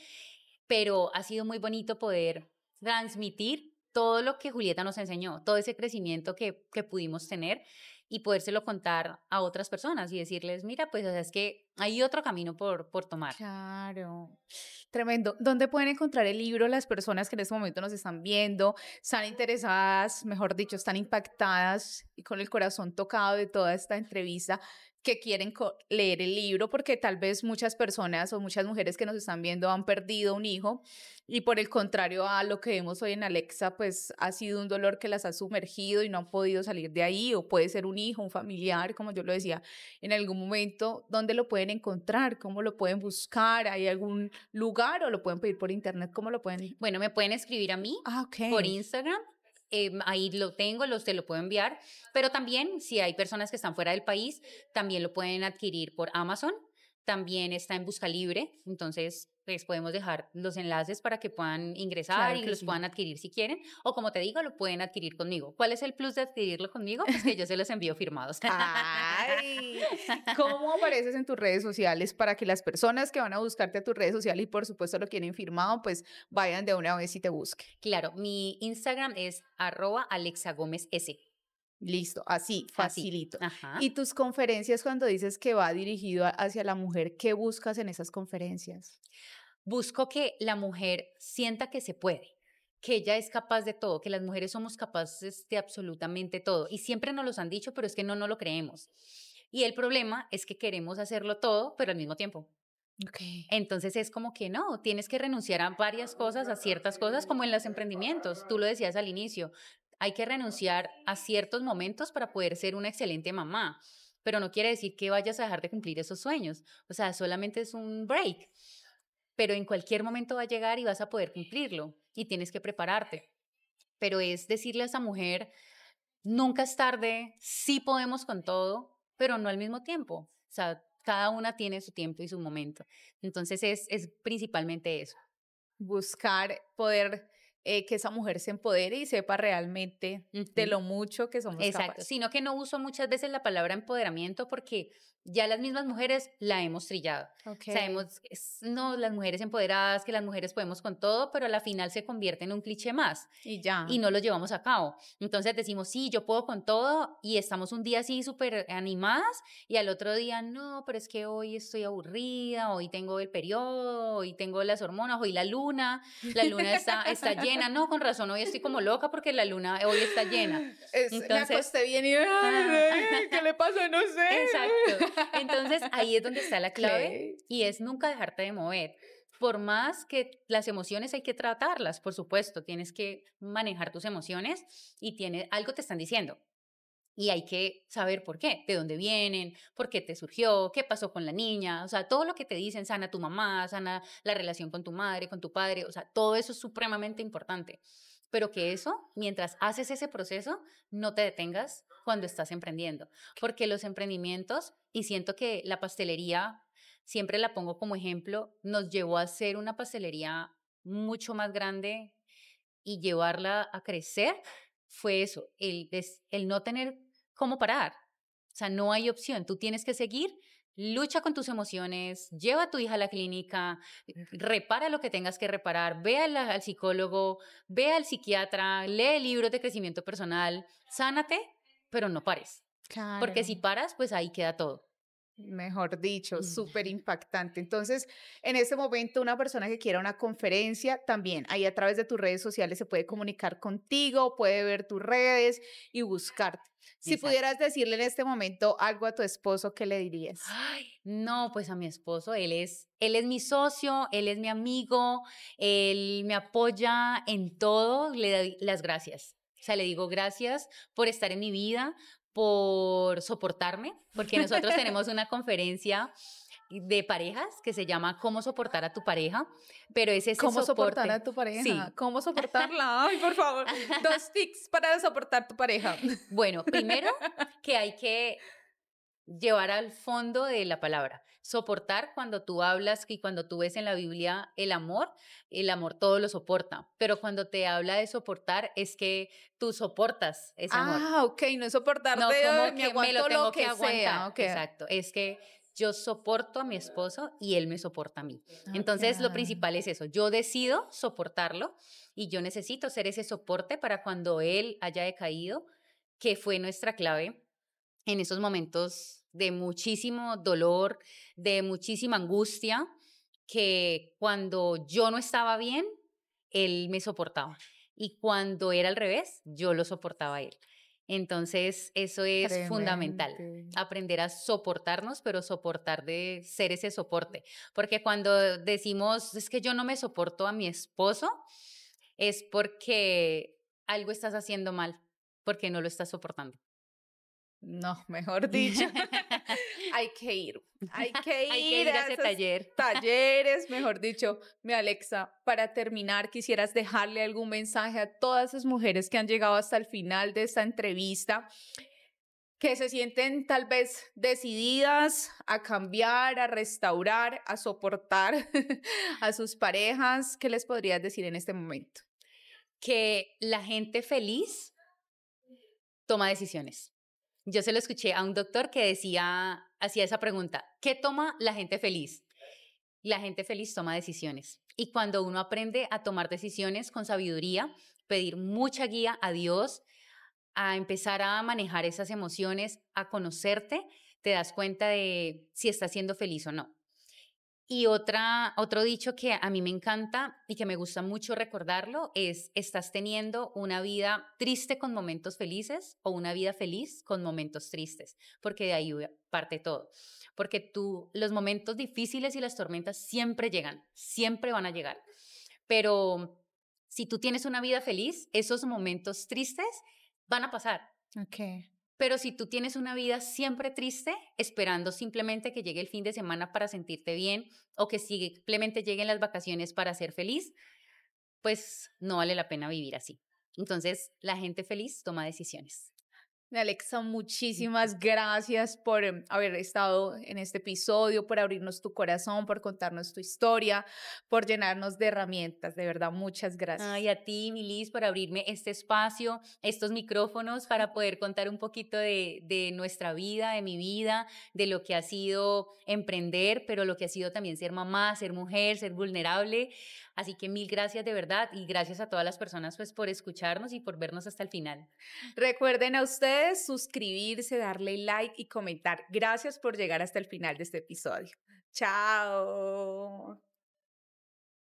pero ha sido muy bonito poder transmitir todo lo que Julieta nos enseñó, todo ese crecimiento que pudimos tener y podérselo contar a otras personas y decirles, mira, pues o sea, es que hay otro camino por tomar. Claro, tremendo. ¿Dónde pueden encontrar el libro las personas que en este momento nos están viendo, están interesadas, mejor dicho, están impactadas y con el corazón tocado de toda esta entrevista, que quieren leer el libro? Porque tal vez muchas personas o muchas mujeres que nos están viendo han perdido un hijo y por el contrario a lo que vemos hoy en Alexa, pues ha sido un dolor que las ha sumergido y no han podido salir de ahí, o puede ser un hijo, un familiar, como yo lo decía en algún momento. ¿Dónde lo pueden encontrar? ¿Cómo lo pueden buscar? ¿Hay algún lugar o lo pueden pedir por internet? ¿Cómo lo pueden? Bueno, me pueden escribir a mí por Instagram, ahí lo tengo, te lo puedo enviar, pero también si hay personas que están fuera del país, también lo pueden adquirir por Amazon, también está en Busca Libre, entonces pues podemos dejar los enlaces para que puedan ingresar Claro y que los sí. puedan adquirir si quieren, o como te digo, lo pueden adquirir conmigo. ¿Cuál es el plus de adquirirlo conmigo? Pues que yo se los envío firmados. Ay, ¿cómo apareces en tus redes sociales para que las personas que van a buscarte a tus redes sociales y por supuesto lo quieren firmado, pues vayan de una vez y te busquen? Claro, mi Instagram es @alexagomez_s. Listo, así, Así. facilito. Ajá. Y tus conferencias, cuando dices que va dirigido hacia la mujer, ¿qué buscas en esas conferencias? Busco que la mujer sienta que se puede, que ella es capaz de todo, que las mujeres somos capaces de absolutamente todo. Y siempre nos los han dicho, pero es que no lo creemos. Y el problema es que queremos hacerlo todo, pero al mismo tiempo. Okay. Entonces es como que no, tienes que renunciar a varias cosas, a ciertas cosas, como en los emprendimientos. Tú lo decías al inicio, hay que renunciar a ciertos momentos para poder ser una excelente mamá, pero no quiere decir que vayas a dejar de cumplir esos sueños. O sea, solamente es un break, pero en cualquier momento va a llegar y vas a poder cumplirlo y tienes que prepararte. Pero es decirle a esa mujer, nunca es tarde, sí podemos con todo, pero no al mismo tiempo. O sea, cada una tiene su tiempo y su momento. Entonces es principalmente eso. Buscar poder que esa mujer se empodere y sepa realmente de lo mucho que somos Exacto, capaces. sino que no uso muchas veces la palabra empoderamiento porque ya las mismas mujeres la hemos trillado. Okay. Sabemos, no, las mujeres empoderadas, que las mujeres podemos con todo, pero a la final se convierte en un cliché más. Y ya. Y no lo llevamos a cabo. Entonces decimos, sí, yo puedo con todo y estamos un día así súper animadas y al otro día, no, pero es que hoy estoy aburrida, hoy tengo el periodo, hoy tengo las hormonas, hoy la luna está llena. No, con razón, hoy estoy como loca porque la luna hoy está llena. Entonces, me acosté bien y ¿qué le pasó? No sé. Exacto. Entonces ahí es donde está la clave Okay. y es nunca dejarte de mover. Por más que las emociones hay que tratarlas, por supuesto, tienes que manejar tus emociones y algo te están diciendo. Y hay que saber por qué, de dónde vienen, por qué te surgió, qué pasó con la niña, o sea, todo lo que te dicen, sana tu mamá, sana la relación con tu madre, con tu padre, o sea, todo eso es supremamente importante. Pero que eso, mientras haces ese proceso, no te detengas cuando estás emprendiendo, porque los emprendimientos, y siento que la pastelería, siempre la pongo como ejemplo, nos llevó a ser una pastelería mucho más grande y llevarla a crecer, fue eso, el no tener cómo parar. O sea, no hay opción, tú tienes que seguir, lucha con tus emociones, lleva a tu hija a la clínica, repara lo que tengas que reparar, ve al psicólogo, ve al psiquiatra, lee libros de crecimiento personal, sánate, pero no pares. Claro. Porque si paras, pues ahí queda todo. Mejor dicho, súper impactante. Entonces, en este momento, una persona que quiera una conferencia, también ahí a través de tus redes sociales se puede comunicar contigo, puede ver tus redes y buscarte. Si Exacto. pudieras decirle en este momento algo a tu esposo, ¿qué le dirías? Ay, no, pues a mi esposo, él es mi socio, él es mi amigo, él me apoya en todo, le doy las gracias. O sea, le digo gracias por estar en mi vida, por soportarme, porque nosotros tenemos una conferencia de parejas que se llama ¿Cómo soportar a tu pareja? Pero es ese ¿Cómo soporte. soportar a tu pareja? Sí. ¿Cómo soportarla? Ay, por favor. 2 tips para soportar tu pareja. Bueno, primero que hay que llevar al fondo de la palabra. Soportar, cuando tú hablas y cuando tú ves en la Biblia el amor todo lo soporta. Pero cuando te habla de soportar es que tú soportas ese amor. Ah, ok, no es soportar No de como me que me lo aguanto tengo lo que que aguantar. sea. Okay. Exacto, es que yo soporto a mi esposo y él me soporta a mí. Entonces, lo principal es eso. Yo decido soportarlo y yo necesito ser ese soporte para cuando él haya decaído, que fue nuestra clave en esos momentos de muchísimo dolor, de muchísima angustia, que cuando yo no estaba bien, él me soportaba. Y cuando era al revés, yo lo soportaba a él. Entonces, eso es fundamental, aprender a soportarnos, pero soportar de ser ese soporte. Porque cuando decimos, es que yo no me soporto a mi esposo, es porque algo estás haciendo mal, porque no lo estás soportando. No, mejor dicho. Hay que ir Hay que ir a ese esos taller. talleres, mejor dicho. Mi Alexa, para terminar, quisieras dejarle algún mensaje a todas esas mujeres que han llegado hasta el final de esta entrevista, que se sienten tal vez decididas a cambiar, a restaurar, a soportar a sus parejas. ¿Qué les podrías decir en este momento? Que la gente feliz toma decisiones. Yo se lo escuché a un doctor que hacía esa pregunta, ¿qué toma la gente feliz? La gente feliz toma decisiones. Y cuando uno aprende a tomar decisiones con sabiduría, pedir mucha guía a Dios, a empezar a manejar esas emociones, a conocerte, te das cuenta de si estás siendo feliz o no. Y otro dicho que a mí me encanta y que me gusta mucho recordarlo es, ¿estás teniendo una vida triste con momentos felices o una vida feliz con momentos tristes? Porque de ahí parte todo. Porque los momentos difíciles y las tormentas siempre llegan, siempre van a llegar. Pero si tú tienes una vida feliz, esos momentos tristes van a pasar. Okay. Pero si tú tienes una vida siempre triste, esperando simplemente que llegue el fin de semana para sentirte bien o que simplemente lleguen las vacaciones para ser feliz, pues no vale la pena vivir así. Entonces, la gente feliz toma decisiones. Alexa, muchísimas gracias por haber estado en este episodio, por abrirnos tu corazón, por contarnos tu historia, por llenarnos de herramientas. De verdad, muchas gracias. Ay, a ti, Milis, por abrirme este espacio, estos micrófonos para poder contar un poquito de nuestra vida, de mi vida, de lo que ha sido emprender, pero lo que ha sido también ser mamá, ser mujer, ser vulnerable. Así que mil gracias de verdad y gracias a todas las personas pues por escucharnos y por vernos hasta el final. Recuerden a ustedes suscribirse, darle like y comentar. Gracias por llegar hasta el final de este episodio. Chao.